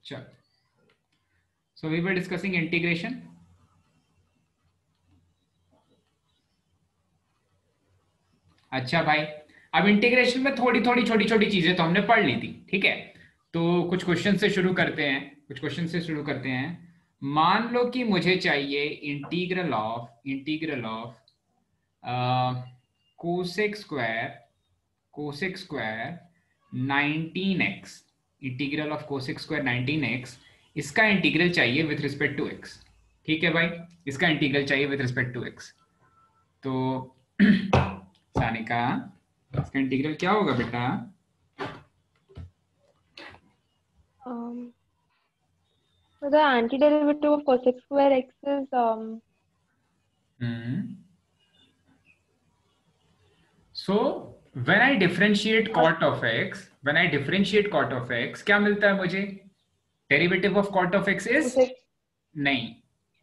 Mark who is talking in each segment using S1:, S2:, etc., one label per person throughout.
S1: चलो, so we were discussing integration. अच्छा भाई, अब इंटीग्रेशन में थोड़ी थोड़ी छोटी छोटी चीजें तो हमने पढ़ ली थी, ठीक है। तो कुछ क्वेश्चन से शुरू करते हैं, मान लो कि मुझे चाहिए integral of cosec square 19x, integral of cosec square 19x, इसका इंटीग्रल चाहिए विथ रिस्पेक्ट टू x। ठीक है भाई, इसका इंटीग्रल चाहिए विथ रिस्पेक्ट टू x। तो सानिका, इसका इंटीग्रल क्या होगा बेटा?
S2: The antiderivative of cosec square x is
S1: So when I differentiate cot of x, क्या मिलता है मुझे? Derivative of cot of x is नहीं,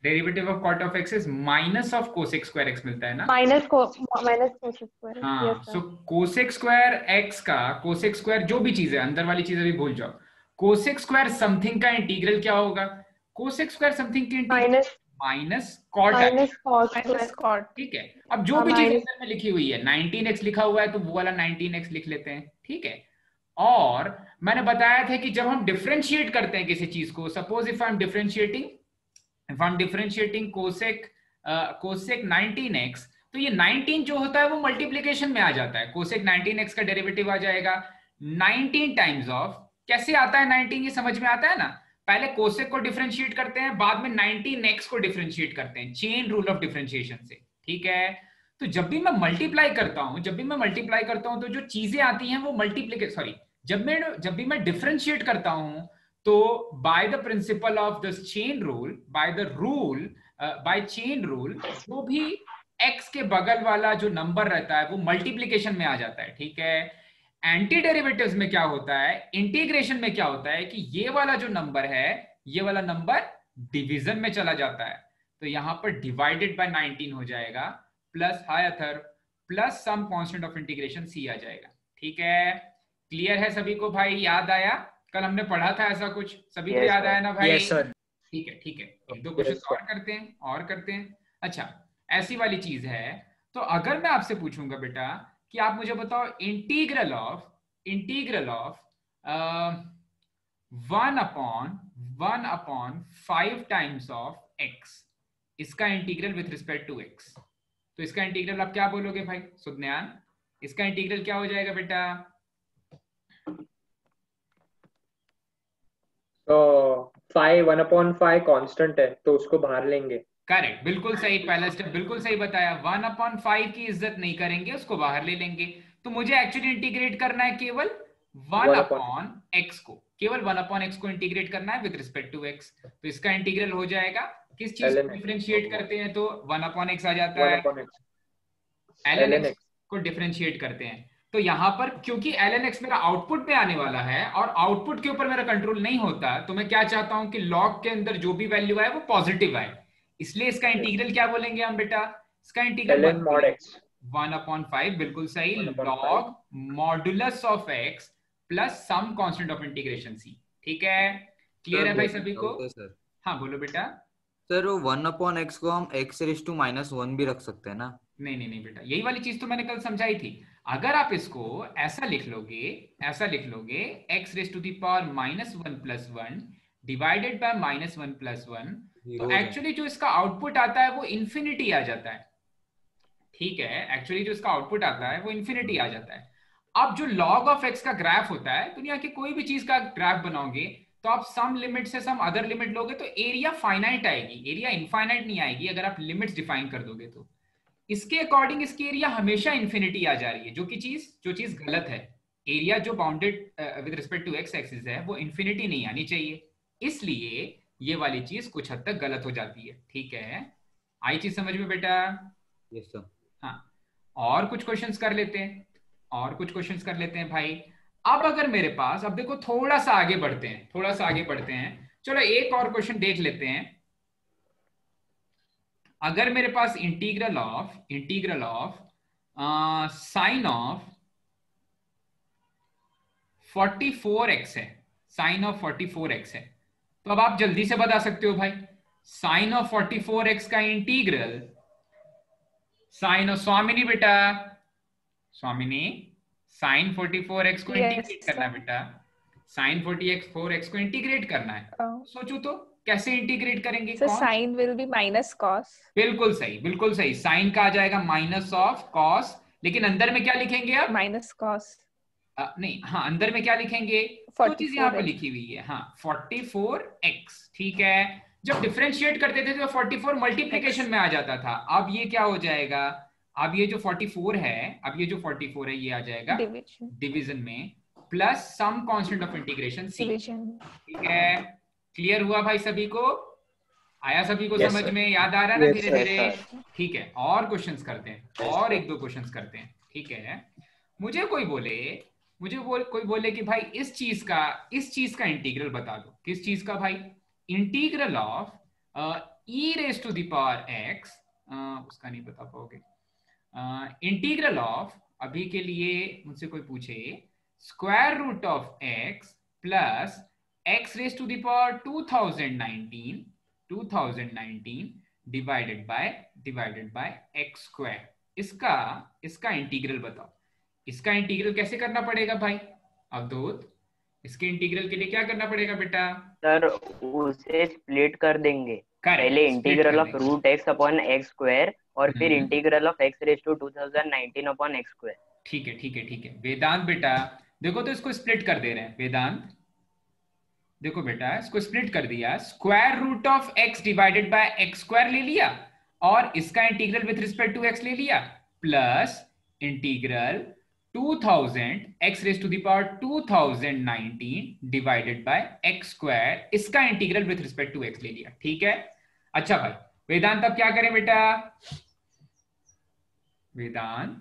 S1: derivative of cot of x is minus of cosec square x मिलता है ना?
S2: Minus cosec square।
S1: हाँ,
S2: yes
S1: सो cosec square x का, कोसेक स्क्वायर जो भी चीज है, अंदर वाली चीज अभी भूल जाओ। कोसेक स्क्वायर समथिंग का इंटीग्रल क्या होगा? कोसेक स्क्वायर समथिंग की इंटीग्रल माइनस कॉट, ठीक है। अब जो भी चीज अंदर में लिखी हुई है, 19x लिखा हुआ है तो वो वाला 19x लिख लेते हैं, ठीक है। और मैंने बताया था कि जब हम डिफरेंशिएट करते हैं किसी चीज को, suppose if I am differentiating cosec 19x, तो ये 19 जो होता है वो मल्टीप्लीकेशन में आ जाता है। कोसेक 19x का डेरिवेटिव आ जाएगा 19 टाइम्स ऑफ, कैसे आता है 19, ये समझ में आता है ना? पहले कोसेक को डिफरेंशिएट करते हैं, बाद में 19x को डिफरेंशिएट करते हैं, चेन रूल ऑफ डिफरेंशिएशन से, ठीक है। तो जब भी मैं मल्टीप्लाई करता हूं तो जो चीजें आती हैं वो मल्टीप्लीकेशन, सॉरी, जब भी मैं डिफरेंशिएट करता हूं तो by the principle of the chain rule, by chain rule, जो भी x के बगल वाला जो नंबर रहता है वो मल्टीप्लीकेशन में आ जाता है, ठीक है। एंटी डेरिवेटिव्स में क्या होता है, इंटीग्रेशन में क्या होता है कि ये वाला जो नंबर है, ये वाला नंबर डिवीजन में चला जाता है। तो यहां पर डिवाइडेड बाय 19 हो जाएगा, plus higher plus some constant of integration c आ जाएगा, ठीक है। क्लियर है सभी को भाई? याद आया? कल हमने पढ़ा था ऐसा कुछ, सभी को याद आया ना भाई?
S3: Yes sir.
S1: ठीक है, ठीक है, एक दो क्वेश्चन और करते हैं। अच्छा, ऐसी वाली चीज है, तो अगर मैं आपसे पूछूंगा बेटा कि आप मुझे बताओ integral of 1/5 times of x, इसका integral with respect to x। तो इसका इंटीग्रल आप क्या बोलोगे भाई सुज्ञान? इसका इंटीग्रल क्या हो जाएगा बेटा?
S3: तो 1/5 कांस्टेंट है तो उसको बाहर लेंगे।
S1: करेक्ट, बिल्कुल सही, पहला स्टेप बिल्कुल सही बताया। 1/5 की इज्जत नहीं करेंगे, उसको बाहर ले लेंगे। तो मुझे एक्चुअली इंटीग्रेट करना है केवल 1/x को, केवल 1/x को इंटीग्रेट करना है विद रिस्पेक्ट टू x। तो इसका इंटीग्रल हो जाएगा, किस चीज को डिफरेंशिएट करते हैं तो 1/x आ जाता है, ln x को डिफरेंशिएट करते हैं। तो यहां पर क्योंकि ln x मेरा आउटपुट में आने वाला है और आउटपुट के ऊपर मेरा कंट्रोल नहीं होता, तो मैं क्या चाहता हूं कि लॉग के अंदर जो भी वैल्यू आए वो पॉजिटिव आए, इसलिए इसका इंटीग्रल क्या बोलेंगे हम बेटा? इसका इंटीग्रल 1/5, बिल्कुल सही, log modulus of x plus some constant of integration c, ठीक है। क्लियर है भाई सभी को?
S4: सर
S1: हाँ बोलो बेटा।
S4: सर वो 1/x को हम x⁻⁻1 भी रख सकते हैं ना?
S1: नहीं नहीं नहीं बेटा, यही वाली चीज तो मैंने कल समझाई थी। अगर आप इसको ऐसा लिख लोगे x⁻1+1 डिवाइडेड बाय -1+1, तो एक्चुअली जो इसका आउटपुट आता है वो इंफिनिटी आ जाता है, ठीक है। एक्चुअली जो इसका आउटपुट आता है वो इंफिनिटी आ जाता है। अब जो log ऑफ x का ग्राफ होता है, दुनिया की कोई भी चीज का ग्राफ बनाओगे तो आप सम लिमिट से सम अदर लिमिट लोगे तो एरिया फाइनाइट आएगी, एरिया इनफाइनाइट नहीं आएगी अगर आप लिमिट्स डिफाइन कर दोगे तो। इसके अकॉर्डिंग इसकी एरिया हमेशा इंफिनिटी आ जा रही है, जो चीज गलत है। एरिया जो bounded with respect to x axis है वो इंफिनिटी नहीं आनी चाहिए, इसलिए ये वाली चीज कुछ हद तक गलत हो जाती है, ठीक है। आई चीज समझ में बेटा?
S4: Yes sir.
S1: हाँ, और कुछ क्वेश्चंस कर लेते हैं भाई। अब अगर मेरे पास, अब देखो थोड़ा सा आगे बढ़ते हैं, चलो एक और क्वेश्चन देख लेते हैं। अगर मेरे पास integral of sine of 44x है, साइन ऑफ 44x है, तो अब आप जल्दी से बता सकते हो भाई, साइन ऑफ 44x का इंटीग्रल, साइन ऑफ स्वामिनी बेटा, स्वामिनी साइन 44x को इंटीग्रेट करना है बेटा, साइन 4x को इंटीग्रेट करना है। सोचो तो कैसे इंटीग्रेट करेंगे?
S5: So sin will be minus cos.
S1: बिल्कुल सही, बिल्कुल सही। साइन का आ जाएगा माइनस ऑफ कॉस, लेकिन अंदर में क्या लिखेंगे आप?
S5: Minus cos.
S1: नहीं, हाँ, अंदर में क्या लिखेंगे? तो चीज यहाँ पे लिखी हुई है, हाँ, 44x, ठीक है। जब डिफरेंशिएट करते थे तो 44 मल्टीप्लिकेशन में आ जाता था। अब ये क्या हो जाएगा? अब ये जो 44 है, अब ये जो 44 है ये आ जाएगा डिवीजन में, plus some constant of integration c, ठीक है। क्लियर हुआ भाई सभी को? आया सभी को समझ में? याद आ रहा है ना धीरे धीरे? ठीक है, और क्वेश्चंस करते हैं, और एक दो क्वेश्चंस करते हैं, ठीक है। मुझे कोई बोले कि भाई इस चीज का इंटीग्रल बता दो। किस चीज का भाई? Integral of e raise to the power x, उसका नहीं बता पाओगे। इंटीग्रल ऑफ, अभी के लिए मुझसे कोई पूछे, square root of x plus x raise to the power 2019 divided by x square. इसका इंटीग्रल बताओ। इसका इंटीग्रल कैसे करना पड़ेगा भाई अवधूत? इसके इंटीग्रल के लिए क्या करना पड़ेगा बेटा?
S6: सर उसे स्प्लिट कर देंगे। पहले integral of root x upon x square और फिर integral of x raise to 2019 upon x square.
S1: ठीक है। वेदांत बेटा देखो, तो इसको स्प्लिट कर दे रहे हैं। वेदांत देखो बेटा, इसको स्प्लिट कर दिया, square root of x divided by x square ले लिया, और इसका integral with respect to x ले लिया, plus integral 2000 x raise to the power 2019 divided by x square, इसका integral with respect to x ले लिया, ठीक है। अच्छा भाई वेदांत अब क्या करें बेटा? वेदांत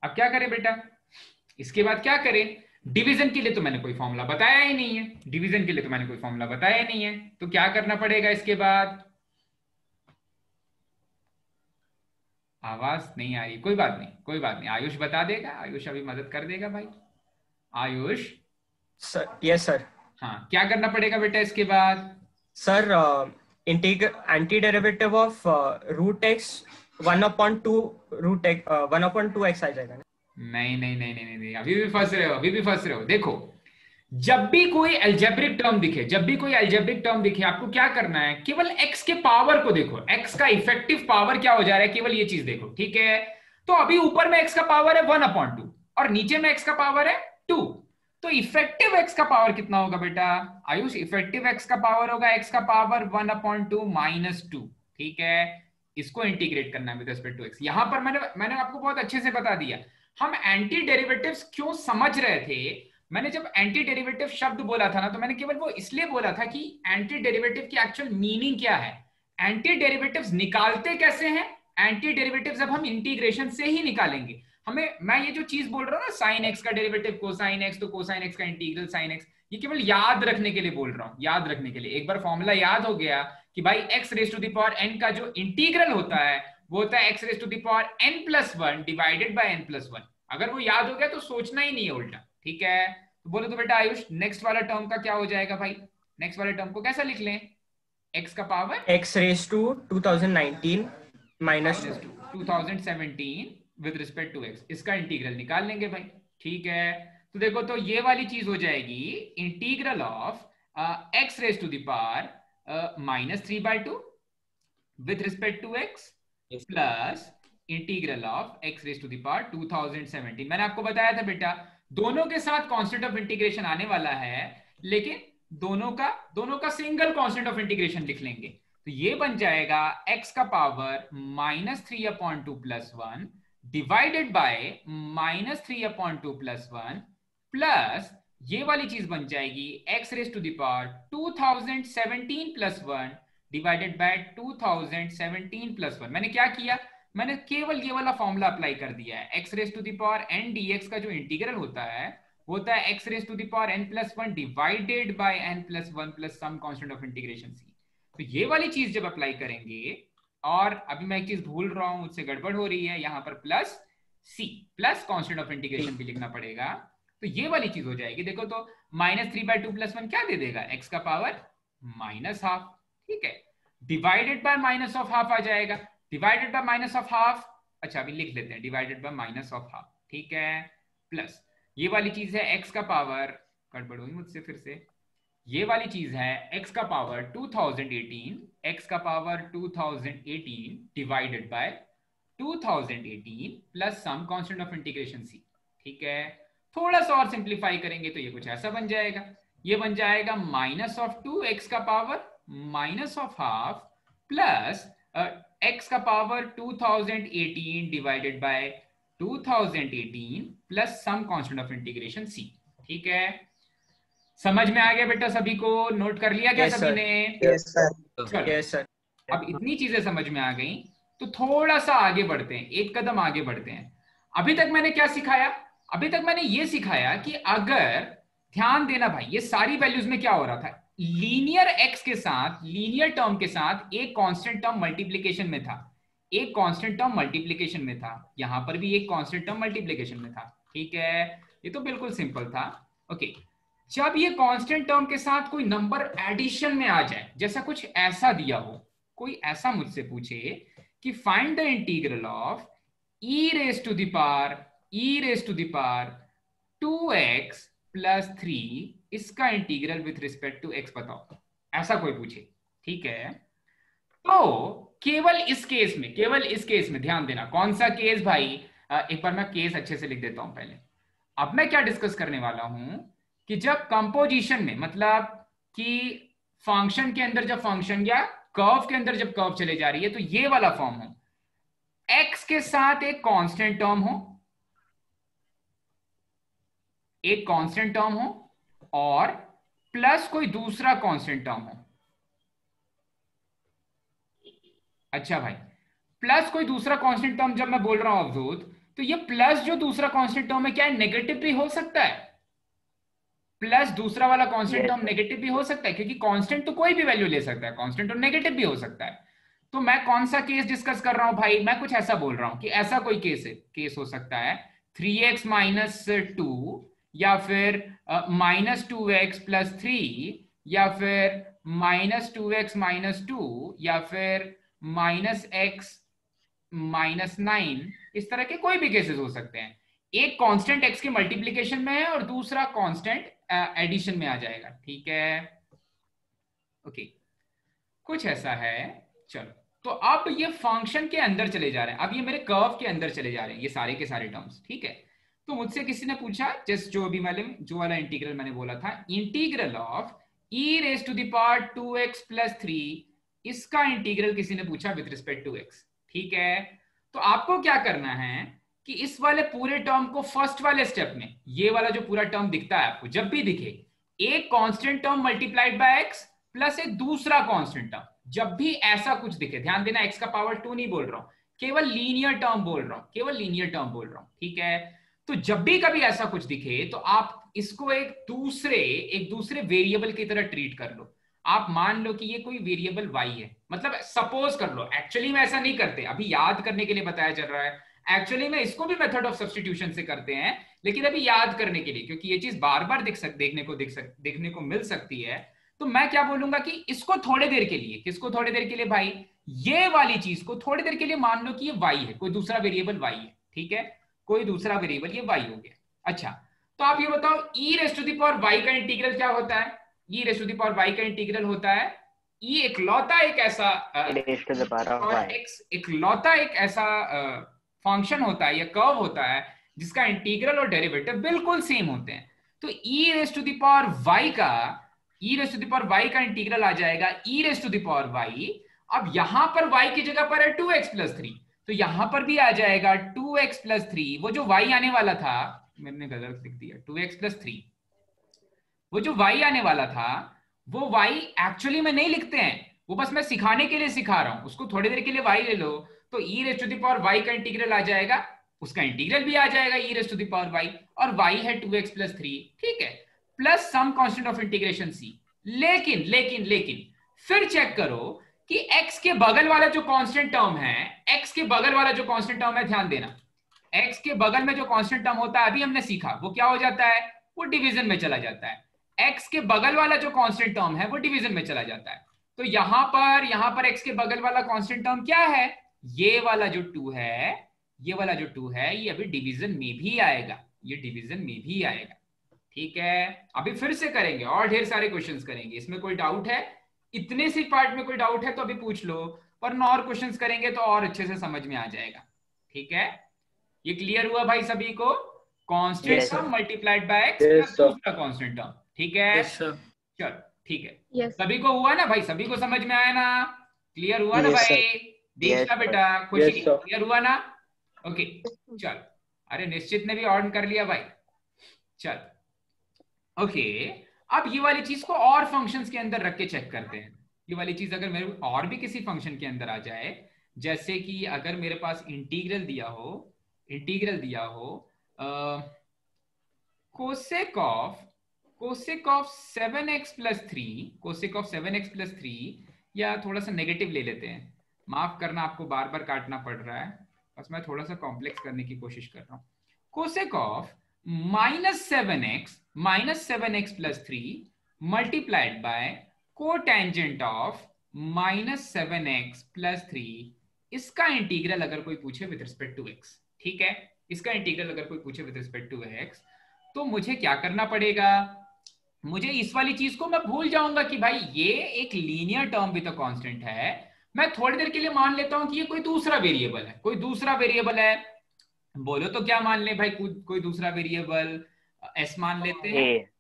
S1: अब क्या करें बेटा? इसके बाद क्या करें? डिवीजन के लिए तो मैंने कोई फॉर्मूला बताया ही नहीं है, तो क्या करना पड़ेगा इसके बाद? आवाज नहीं आ रही, कोई बात नहीं, आयुष बता देगा, आयुष अभी मदद कर देगा भाई। Ayush
S7: sir, yes sir.
S1: हाँ, क्या करना पड़ेगा बेटा इसके बाद?
S7: Sir anti derivative of root x 1/2 root x 1/2x आ जाएगा ना?
S1: नहीं, अभी भी फंस रहे हो। देखो, जब भी कोई अलजेब्रिक टर्म दिखे, आपको क्या करना है? केवल x के पावर को देखो, x का इफेक्टिव पावर क्या हो जा रहा है, केवल ये चीज देखो, ठीक है। तो अभी ऊपर में x का पावर है 1/2 और नीचे में x का पावर है 2, तो इफेक्टिव x का पावर कितना होगा बेटा? आयुष, इफेक्टिव x का पावर होगा x का पावर 1/2 - 2, ठीक है। इसको इंटीग्रेट करना है विद रिस्पेक्ट टू x। यहां पर मैंने आपको बहुत अच्छे से बता दिया। हम एंटी डेरिवेटिव्स क्यों समझ रहे थे? मैंने जब एंटी डेरिवेटिव शब्द बोला था ना, तो मैंने केवल वो इसलिए बोला था कि एंटी डेरिवेटिव की एक्चुअल मीनिंग क्या है, एंटी डेरिवेटिव्स निकालते कैसे हैं। एंटी डेरिवेटिव्स अब हम इंटीग्रेशन से ही निकालेंगे। मैं ये जो चीज बोल रहा हूँ ना, साइन एक्स का डेरिवेटिव कोसाइन एक्स, तो कोसाइन एक्स का इंटीग्रल साइन एक्स, ये केवल याद रखने के लिए बोल रहा हूँ, याद रखने के लिए। एक बार फॉर्मूला याद हो गया कि भाई x raise to the power n का जो इंटीग्रल होता है वो होता है x raise to the power n+1 divided by n+1। अगर वो याद हो गया तो सोचना ही नहीं है उल्टा, ठीक है। तो बोलो तो बेटा आयुष, नेक्स्ट वाला टर्म का क्या हो जाएगा भाई? नेक्स्ट वाले टर्म को कैसा लिख लें? x का power
S7: x raise to 2019 minus
S1: 2017 with respect to x, इसका इंटीग्रल निकाल लेंगे भाई, ठीक है। तो देखो, तो ये वाली चीज हो जाएगी integral of x raise to the power -3/2 with respect to x plus integral of x raise to the power 2017। मैंने आपको बताया था बेटा, दोनों के साथ कांस्टेंट ऑफ इंटीग्रेशन आने वाला है, लेकिन दोनों का सिंगल कांस्टेंट ऑफ इंटीग्रेशन लिख लेंगे। तो ये बन जाएगा x का पावर -3/2 + 1 डिवाइडेड बाय -3/2 + 1 प्लस ये वाली चीज बन जाएगी x raise to the power 2017 + 1 divided by 2017 + 1। मैंने क्या किया? मैंने केवल ये वाला फॉर्मूला अप्लाई कर दिया है। x raise to the power n dx का जो इंटीग्रल होता है वो होता है x raise to the power n+1 divided by n+1 plus some constant of integration c। तो ये वाली चीज जब अप्लाई करेंगे, और अभी मैं एक चीज भूल रहा हूं, मुझसे गड़बड़ हो रही है, यहाँ पर plus c plus constant of integration भी लिखना पड़ेगा। तो ये वाली चीज हो जाएगी। देखो तो -3/2 + 1 क्या दे देगा? x का पावर माइनस हाफ, ठीक है, divided by minus of half आ जाएगा, divided by minus of half, अच्छा अभी लिख लेते हैं, divided by minus of half, ठीक है, प्लस ये वाली चीज है x का पावर, गड़बड़ हुई मुझसे फिर से, ये वाली चीज है x का पावर 2018, x का power 2018 divided by 2018 plus some constant of integration c, ठीक है। थोड़ा सा और सिंप्लीफाई करेंगे तो ये कुछ ऐसा बन जाएगा, ये बन जाएगा माइनस ऑफ 2x का power minus of half plus x का power 2018 divided by 2018 plus some constant of integration c, ठीक है। समझ में आ गया बेटा सभी को? नोट कर लिया क्या सभी ने?
S7: Yes sir.
S1: अब इतनी चीजें समझ में आ गई तो थोड़ा सा आगे बढ़ते हैं, एक कदम आगे बढ़ते हैं। अभी तक मैंने क्या सिखाया? अभी तक मैंने ये सिखाया कि अगर, ध्यान देना भाई, ये सारी वैल्यूज में क्या हो रहा था, लीनियर एक्स के साथ, लीनियर टर्म के साथ एक कांस्टेंट टर्म मल्टीप्लिकेशन में था, एक कांस्टेंट टर्म मल्टीप्लिकेशन में था, यहां पर भी एक कांस्टेंट टर्म मल्टीप्लिकेशन में था, ठीक है। ये तो बिल्कुल सिंपल था, ओके। जब ये कांस्टेंट टर्म के साथ कोई नंबर एडिशन में आ जाए, जैसा कुछ ऐसा दिया हो, कोई ऐसा मुझसे पूछे कि find the integral of e raise to the power 2x plus 3, इसका integral with respect to x बताओ, ऐसा कोई पूछे, ठीक है। तो केवल इस केस में ध्यान देना, कौन सा केस भाई, एक बार मैं केस अच्छे से लिख देता हूं पहले। अब मैं क्या डिस्कस करने वाला हूं कि जब कंपोजिशन में, मतलब कि फंक्शन के अंदर जब फंक्शन या कर्व के अंदर जब कर्व चले जा रही है तो ये वाला फॉर्म हो, x के साथ एक कांस्टेंट टर्म हो, एक कांस्टेंट टर्म हो और प्लस कोई दूसरा कांस्टेंट टर्म हो। अच्छा भाई, प्लस कोई दूसरा कांस्टेंट टर्म जब मैं बोल रहा हूं अवधूत, तो ये प्लस जो दूसरा कांस्टेंट टर्म है क्या है, नेगेटिव भी हो सकता है, प्लस दूसरा वाला कांस्टेंट टर्म नेगेटिव भी हो सकता है, क्योंकि कांस्टेंट तो कोई भी वैल्यू ले सकता है, कांस्टेंट और नेगेटिव भी हो सकता है। तो मैं कौन सा केस डिस्कस कर रहा हूं भाई, मैं कुछ ऐसा बोल रहा हूं कि ऐसा कोई केस हो सकता है 3x माइनस 2 या फिर माइनस 2x प्लस 3 या फिर माइनस 2x माइनस 2 या फिर माइनस x माइनस 9, इस तरह के कोई भी केसेस हो सकते हैं। एक कांस्टेंट x के मल्टीप्लिकेशन में है और दूसरा कांस्टेंट एडिशन में आ जाएगा, ठीक है, ओके, कुछ ऐसा है। चलो, तो अब ये फंक्शन के अंदर चले जा रहे हैं, अब ये मेरे कर्व के अंदर चले जा रहे हैं, ये सारे के सारे टर्म्स, ठीक है। तो मुझसे किसी ने पूछा, जस्ट जो अभी जो वाला इंटीग्रल मैंने बोला था, integral of e raise to the power 2x plus 3, इसका इंटीग्रल किसी ने पूछा विथ रिस्पेक्ट टू x, ठीक है। तो आपको क्या करना है कि इस वाले पूरे टर्म को फर्स्ट वाले स्टेप में, ये वाला जो पूरा टर्म दिखता है आपको, जब भी दिखे एक constant term multiplied by x plus एक दूसरा कांस्टेंट टर्म, जब भी ऐसा कुछ दिखे, ध्यान देना x का पावर 2 नहीं बोल रहा हूं, केवल लीनियर टर्म बोल रहा हूं, ठीक है। तो जब भी कभी ऐसा कुछ दिखे तो आप इसको एक दूसरे वेरिएबल की तरह ट्रीट कर लो। आप मान लो कि ये कोई वेरिएबल y है, मतलब सपोज कर लो, एक्चुअली में ऐसा नहीं करते, अभी याद करने के लिए बताया चल रहा है, एक्चुअली में इसको भी मेथड ऑफ सब्स्टिट्यूशन से करते हैं, लेकिन अभी याद करने के लिए, क्योंकि ये चीज बार बार देखने को मिल सकती है। तो मैं क्या बोलूंगा कि इसको थोड़ी देर के लिए, किसको थोड़ी देर के लिए भाई, ये वाली चीज को थोड़ी देर के लिए मान लो कि ये y है, कोई दूसरा वेरिएबल y है, ठीक है, कोई दूसरा वेरिएबल ये y हो गया। अच्छा, तो आप ये बताओ e raise to the power y का इंटीग्रल क्या होता है? e raise to the power y का इंटीग्रल होता है e इकलौता एक ऐसा फंक्शन होता है या कर्व होता है जिसका इंटीग्रल और डेरिवेटिव बिल्कुल सेम होते हैं। तो e raise to the power y का इंटीग्रल आ जाएगा e raise to the power y। अब यहां पर y की जगह पर है 2x प्लस 3, तो यहां पर भी आ जाएगा 2x प्लस 3, वो जो y आने वाला था, मैंने गलत लिख दिया, 2x प्लस 3, वो जो y आने वाला था वो y एक्चुअली में नहीं लिखते हैं, वो बस मैं सिखाने के लिए सिखा रहा हूं, उसको थोड़ी देर के लिए y ले लो, तो e raise to the power y का इंटीग्रल आ जाएगा, उसका इंटीग्रल भी आ जाएगा e raise to the power y, और y है 2x प्लस 3, ठीक है, plus some constant of integration c। लेकिन फिर चेक करो कि x के बगल वाला जो कांस्टेंट टर्म है, ध्यान देना, x के बगल में जो कांस्टेंट टर्म होता है, अभी हमने सीखा, वो क्या हो जाता है, वो डिवीजन में चला जाता है। x के बगल वाला जो कांस्टेंट टर्म है वो डिवीजन में चला जाता है। तो यहां पर x के बगल वाला कांस्टेंट टर्म क्या है, ये वाला जो 2 है, ये वाला जो 2 है ये अभी डिवीजन में भी आएगा, ये डिवीजन में भी आएगा। ठीक है, अभी फिर से करेंगे और ढेर सारे क्वेश्चंस करेंगे, इसमें कोई डाउट है? इतने से पार्ट में कोई डाउट है तो अभी पूछ लो, वरना और क्वेश्चंस करेंगे तो और अच्छे से समझ में आ जाएगा। ठीक है, ये क्लियर हुआ भाई सभी को? Constant
S6: Yes, sir.
S1: Term multiplied by x
S3: Yes,
S1: plus
S3: sir.
S1: दूसरा कांस्टेंट टर्म। ठीक है,
S8: यस सर।
S1: चलो ठीक है,
S2: Yes.
S1: सभी को हुआ ना भाई, सभी को समझ में आया ना? क्लियर हुआ ना
S8: Yes,
S1: भाई?
S6: Yes,
S1: दीक्षा
S6: sir.
S1: बेटा, खुशी
S3: Yes, sir.
S1: क्लियर हुआ ना? ओके चल, अरे निश्चित ने भी ऑन कर लिया भाई। चल ओके, अब ये वाली चीज को और फंक्शंस के अंदर रख के चेक करते हैं। ये वाली चीज अगर मेरे और भी किसी फंक्शन के अंदर आ जाए, जैसे कि अगर मेरे पास इंटीग्रल दिया हो कोसेक ऑफ 7x प्लस 3, या थोड़ा सा नेगेटिव ले लेते हैं, माफ करना आपको बार बार काटना पड़ रहा है, बस मैं थोड़ा सा कॉम्प्लेक्स करने की कोशिश कर रहा हूं। Cosec of -7x plus 3 multiplied by cotangent of -7x plus 3, इसका इंटीग्रल अगर कोई पूछे विद रिस्पेक्ट टू x, ठीक है, इसका इंटीग्रल अगर कोई पूछे विद रिस्पेक्ट टू x, तो मुझे क्या करना पड़ेगा? मुझे इस वाली चीज को मैं भूल जाऊंगा कि भाई ये एक linear term with a constant है, मैं थोड़ी देर के लिए मान लेता हूं कि ये कोई दूसरा वेरिएबल है, बोलो तो क्या मान ले भाई? कोई दूसरा वेरिएबल s मान लेते हैं,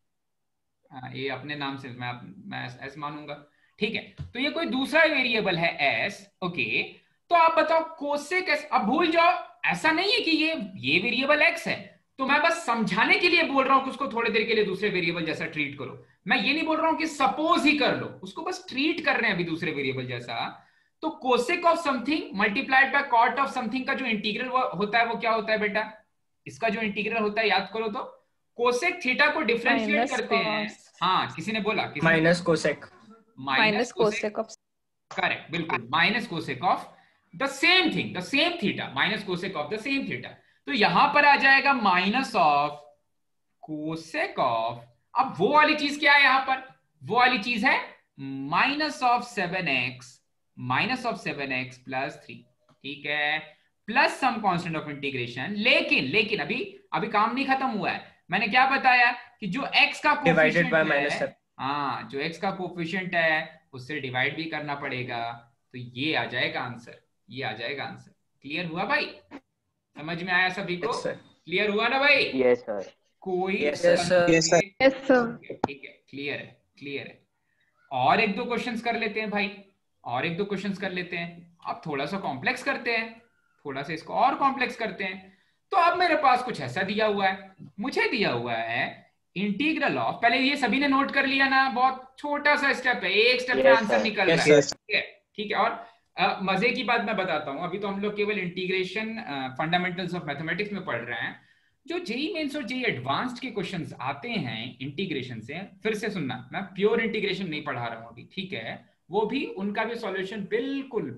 S1: ये अपने नाम से मैं s मानूंगा। ठीक है, तो ये कोई दूसरा वेरिएबल है s। ओके, तो आप बताओ कोसेक s, अब भूल जाओ, ऐसा नहीं है कि ये वेरिएबल x है, तो मैं बस समझाने के लिए बोल रहा हूं कि उसको थोड़ी देर के लिए दूसरे वेरिएबल जैसा ट्रीट करो। मैं ये नहीं बोल रहा हूं कि सपोज ही कर लो, उसको बस ट्रीट कर रहे हैं अभी दूसरे वेरिएबल जैसा। तो cosec of something multiplied by cot of something का जो इंटीग्रल होता है वो क्या होता है बेटा? इसका जो इंटीग्रल होता है याद करो तो, कोसेक थीटा को डिफरेंशिएट
S5: Minus
S1: करते हैं।
S5: cos.
S1: हाँ, किसी ने बोला
S7: minus cosec.
S5: Minus cosec of
S1: correct, बिल्कुल, minus cosec of the same thing, the same theta, minus cosec of the same theta. तो यहां पर आ जाएगा माइनस ऑफ कोसेक ऑफ, अब वो वाली चीज क्या है यहां पर? वो वाली चीज है माइनस ऑफ 7x प्लस 3, ठीक है, plus some constant of integration. लेकिन अभी काम नहीं खत्म हुआ है। मैंने क्या बताया कि जो x का
S7: डिवाइडेड बाय
S1: कोफिशिएंट है,
S7: -7।
S1: हाँ, जो x का कोफिशिएंट है उससे डिवाइड भी करना पड़ेगा, तो ये आ जाएगा आंसर, क्लियर हुआ भाई? समझ में आया सभी को?
S7: Yes, sir.
S1: क्लियर हुआ ना भाई?
S6: Yes sir.
S1: कोई
S7: Yes, sir.
S8: Yes, sir.
S2: Yes, sir.
S1: ठीक है, क्लियर है। और एक दो क्वेश्चंस कर लेते हैं भाई, अब थोड़ा सा कॉम्प्लेक्स करते हैं, थोड़ा सा इसको और कॉम्प्लेक्स करते हैं। तो अब मेरे पास कुछ ऐसा दिया हुआ है, मुझे दिया हुआ है इंटीग्रल ऑफ, पहले ये सभी ने नोट कर लिया ना, बहुत छोटा सा स्टेप है, एक स्टेप में
S6: Yes,
S1: आंसर
S6: sir.
S1: निकल
S8: Yes,
S1: रहा है।
S8: sir.
S1: ठीक है, और मजे की बात मैं बताता हूं, अभी तो हम लोग केवल इंटीग्रेशन फंडामेंटल्स ऑफ मैथमेटिक्स में पढ़ रहे हैं। जो जेई मेंस और जेई एडवांस्ड के क्वेश्चंस आते हैं इंटीग्रेशन से, फिर से सुनना, मैं प्योर इंटीग्रेशन नहीं पढ़ा रहा हूं अभी, ठीक है, वो भी उनका भी सॉल्यूशन बिल्कुल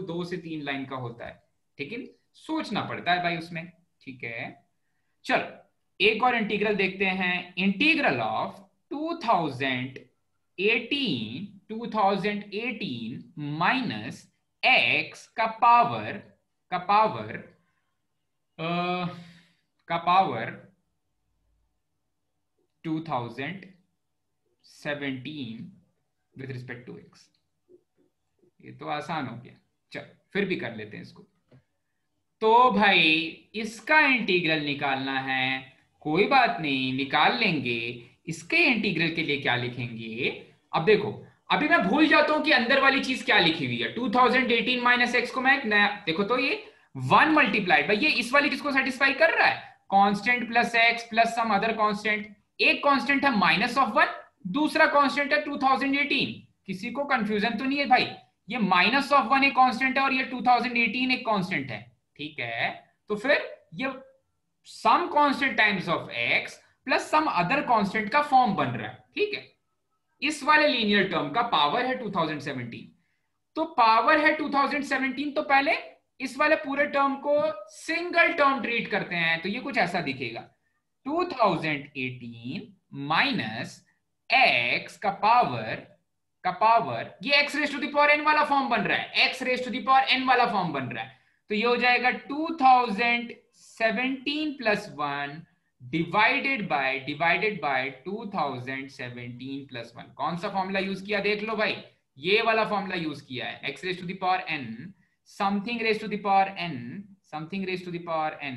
S1: 2 से 3 लाइन का होता है, लेकिन सोचना पड़ता है भाई उसमें। ठीक है, चलो एक और इंटीग्रल देखते हैं, इंटीग्रल ऑफ 2018 माइनस x का power 2017 with respect to x। ये तो आसान हो गया, चल फिर भी कर लेते हैं इसको। तो भाई इसका इंटीग्रल निकालना है, कोई बात नहीं, निकाल लेंगे। इसके इंटीग्रल के लिए क्या लिखेंगे? अब देखो, अभी मैं भूल जाता हूं कि अंदर वाली चीज क्या लिखी हुई है। 2018 माइनस एक्स को मैं नया, देखो तो ये 1 मल्टीप्लाइड बाई, ये इस वाली चीज को सेटिस्फाई कर रहा है, constant plus x plus some other constant. एक कांस्टेंट है -1, दूसरा कांस्टेंट है 2018। किसी को कंफ्यूजन तो नहीं है भाई? ये -1 एक कांस्टेंट है और ये 2018 एक कांस्टेंट है, ठीक है। तो फिर ये some constant times of x plus some other constant का फॉर्म बन रहा है, ठीक है। इस वाले लीनियर टर्म का पावर है 2017, तो पावर है 2017, तो पहले इस वाले पूरे टर्म को सिंगल टर्म ट्रीट करते हैं, तो ये कुछ ऐसा दिखेगा। 2018 माइनस x का पावर ये x raise to the power n वाला फॉर्म बन रहा है, x raise to the power n वाला फॉर्म बन रहा है। तो ये हो जाएगा 2017 प्लस 1 डिवाइडेड बाय 2017 प्लस 1। कौन सा फॉर्मूला यूज किया देख लो भाई, ये वाला फॉर्मूला यूज किया है, x raise to the power n something raise to the power n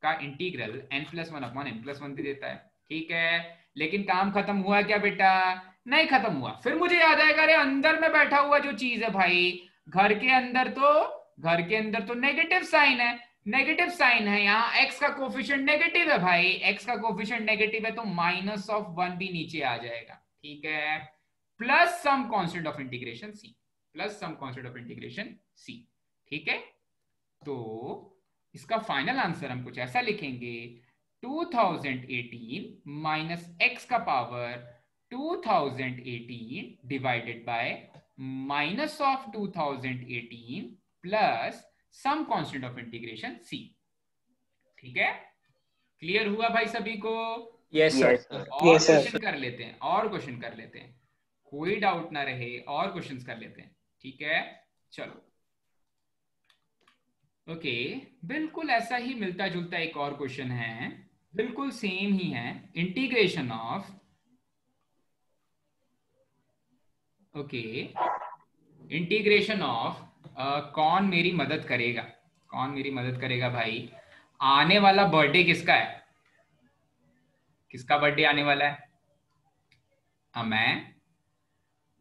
S1: का integral n plus 1 upon n plus 1 भी देता है। ठीक है, लेकिन काम खत्म हुआ क्या बेटा? नहीं खत्म हुआ। फिर मुझे याद आएगा, अरे अंदर में बैठा हुआ जो चीज है भाई, घर के अंदर तो नेगेटिव साइन है, यहाँ x का कोफिशिएंट नेगेटिव है भाई, x का कोफिशिएंट नेगेटिव है तो -1 भी नीचे आ जाएगा। ठीक है, plus some constant of integration c। ठीक है, तो इसका फाइनल आंसर हम कुछ ऐसा लिखेंगे, 2018 माइनस x का power 2018 divided by -2018 plus some constant of integration c। ठीक है, क्लियर हुआ भाई सभी को?
S7: Yes sir.
S1: और क्वेश्चन कर लेते हैं, कोई डाउट ना रहे, और क्वेश्चंस कर लेते हैं। ठीक है, चलो ओके, बिल्कुल ऐसा ही मिलता जुलता एक और क्वेश्चन है, बिल्कुल सेम ही है। इंटीग्रेशन ऑफ कौन मेरी मदद करेगा भाई? आने वाला बर्थडे किसका है? किसका बर्थडे आने वाला है?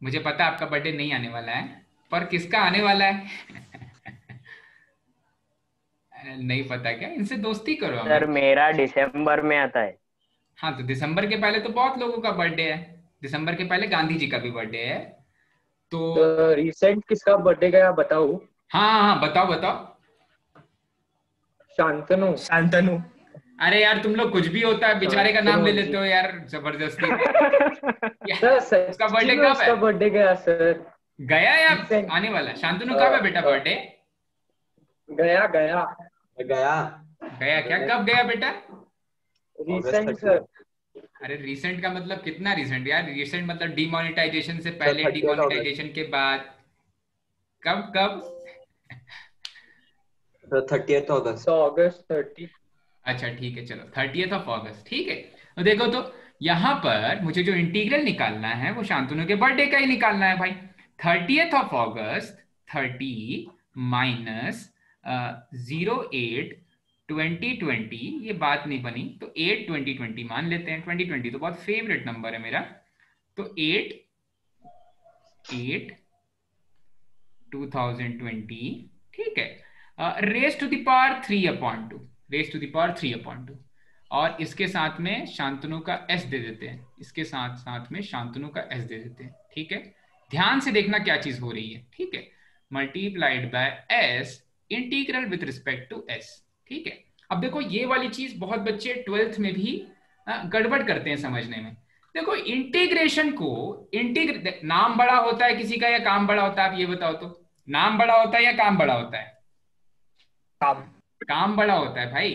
S1: मुझे पता आपका बर्थडे नहीं आने वाला है, पर किसका आने वाला है? नहीं पता क्या? इनसे दोस्ती करो।
S6: सर मेरा दिसंबर में आता है।
S1: हाँ, तो दिसंबर के पहले तो बहुत लोगों का बर्थडे है, दिसंबर के पहले गांधी जी का भी बर्थडे है। तो
S3: रिसेंट किसका बर्थडे गया बताओ?
S1: हाँ बताओ।
S3: शांतनु।
S1: अरे यार तुम लोग कुछ भी होता है, बेचारे का नाम ले लेते हो यार जबरदस्ती। उसका बर्थडे कब है?
S3: बर्थडे गया सर।
S1: गया या आने वाला? शांतनु कब है बेटा बर्थडे?
S3: गया
S1: क्या? कब गया बेटा?
S3: Recent sir.
S1: अरे रिसेंट का मतलब कितना रिसेंट यार? रिसेंट मतलब डिमोनेटाइजेशन से पहले, डिमोनेटाइजेशन के बाद। कब?
S4: 30th
S3: अगस्त 30।
S1: अच्छा ठीक है, चलो 30th of August। ठीक है, तो देखो, तो यहाँ पर मुझे जो इंटीग्रल निकालना है वो शांतनु के बर्थडे का ही निकालना है भाई। 30th of August 30 माइनस 08/2020, ये बात नहीं बनी तो 8/2020 मान लेते हैं। 2020 तो बहुत फेवरेट नंबर है मेरा, तो 8/2020। ठीक है, रेज टू द पावर 3/2, और इसके साथ में शांतनु का s दे देते हैं, ठीक है, ध्यान से देखना क्या चीज हो रही है। ठीक है, multiplied by s integral with respect to s। ठीक है, अब देखो ये वाली चीज बहुत बच्चे 12th में भी गड़बड़ करते हैं समझने में। देखो इंटीग्रेशन को नाम बड़ा होता है किसी का या काम बड़ा होता है? आप ये बताओ तो, नाम बड़ा होता है या काम बड़ा होता है? काम बड़ा होता है भाई।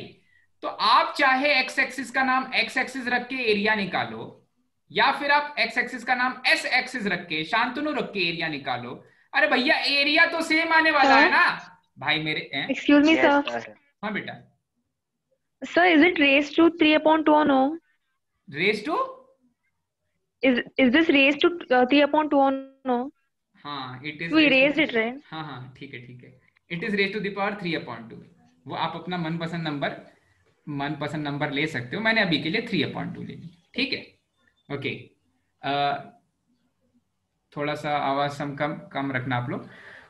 S1: तो आप चाहे एक्स एक्सिस का नाम एक्स एक्सिस रख के एरिया निकालो, या फिर आप एक्स एक्सिस का नाम एस एक्सिस रख के शांतनु रख के एरिया निकालो। अरे भैया एरिया तो सेम आने वाला है ना भाई मेरे।
S2: Excuse me sir.
S1: हाँ बेटा।
S2: Sir is it raise to 3/2 or no?
S1: Raise to
S2: is this raised to 3/2 or no?
S1: हाँ it is,
S2: we raised it right?
S1: हाँ ठीक है, it is raise to the power 3/2। वो आप अपना मनपसंद नंबर ले सकते हो, मैंने अभी के लिए 3/2 ले ली। ठीक है, ओके, थोड़ा सा आवाज कम रखना आप लोग।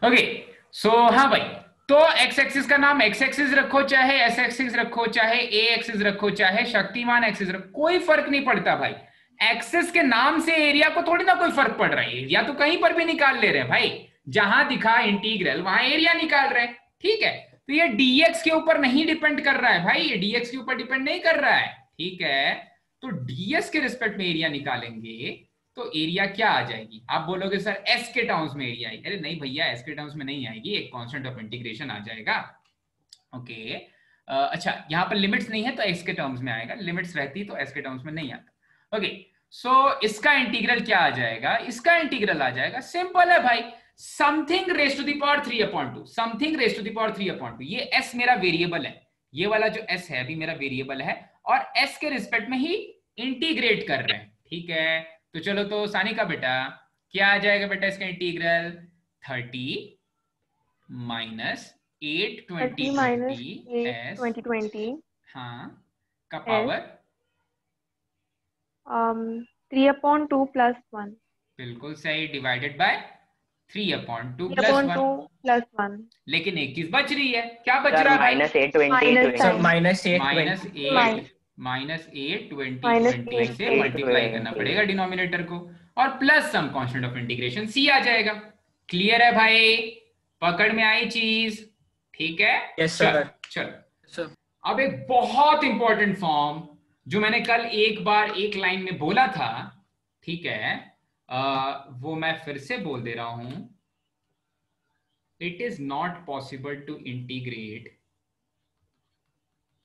S1: ओके, सो हाँ भाई, तो एक्स एक्सिस का नाम एक्स एक्सिस रखो, चाहे एस एक्सिस रखो, चाहे ए एक्सिस रखो, चाहे शक्तिमान एक्सिस रखो, कोई फर्क नहीं पड़ता भाई। एक्सिस के नाम से एरिया को थोड़ी ना कोई फर्क पड़ रहा है, एरिया तो कहीं पर भी निकाल ले रहे हैं भाई, जहां दिखा इंटीग्रल वहां एरिया निकाल रहे हैं। ठीक है, तो ये dx के ऊपर नहीं डिपेंड कर रहा है भाई, ये dx के ऊपर डिपेंड नहीं कर रहा है। ठीक है, तो ds के रिस्पेक्ट में एरिया निकालेंगे तो एरिया क्या आ जाएगी? आप बोलोगे सर s के टर्म्स में एरिया आएगी। अरे नहीं भैया, s के टर्म्स में नहीं आएगी, एक कांस्टेंट ऑफ इंटीग्रेशन आ जाएगा। ओके, अच्छा यहाँ पर लिमिट्स नहीं है तो एक्स के टर्म्स में आएगा, लिमिट्स रहती तो एक्स के टर्म्स में नहीं आता। ओके सो इसका इंटीग्रल क्या आ जाएगा, इसका इंटीग्रल आ जाएगा, सिंपल है भाई, something raise to the power 3/2, something raise to the power 3/2। ये एस मेरा वेरिएबल है, ये वाला जो एस है अभी मेरा वेरिएबल है और एस के रिस्पेक्ट में ही इंटीग्रेट कर रहे हैं, ठीक है। तो चलो तो सानिका बेटा क्या आ जाएगा बेटा इसका इंटीग्रल, 30 माइनस 8
S2: 30 minus
S1: 20
S2: 8
S1: एस
S2: 20
S1: हाँ का पावर
S2: 3/2 plus 1
S1: बिल्कुल सही, डिवाइडेड बाय 3/2 प्लस
S2: 3/2
S1: 1।
S2: plus 1
S1: लेकिन एक चीज बच रही है, क्या बच रहा है भाई,
S6: माइनस 820
S7: माइनस 8
S1: माइनस 8 20
S2: Minus
S1: 20 से
S6: 8
S1: मल्टीप्लाई करना पड़ेगा डिनोमिनेटर को और plus some constant of integration C आ जाएगा। क्लियर है भाई, पकड़ में आई चीज, ठीक है।
S7: Yes sir.
S1: चलो अब एक बहुत इंपॉर्टेंट फॉर्म जो मैंने कल एक बार एक लाइन में बोला था, ठीक है, वो मैं फिर से बोल दे रहा हूं, it is not possible to integrate,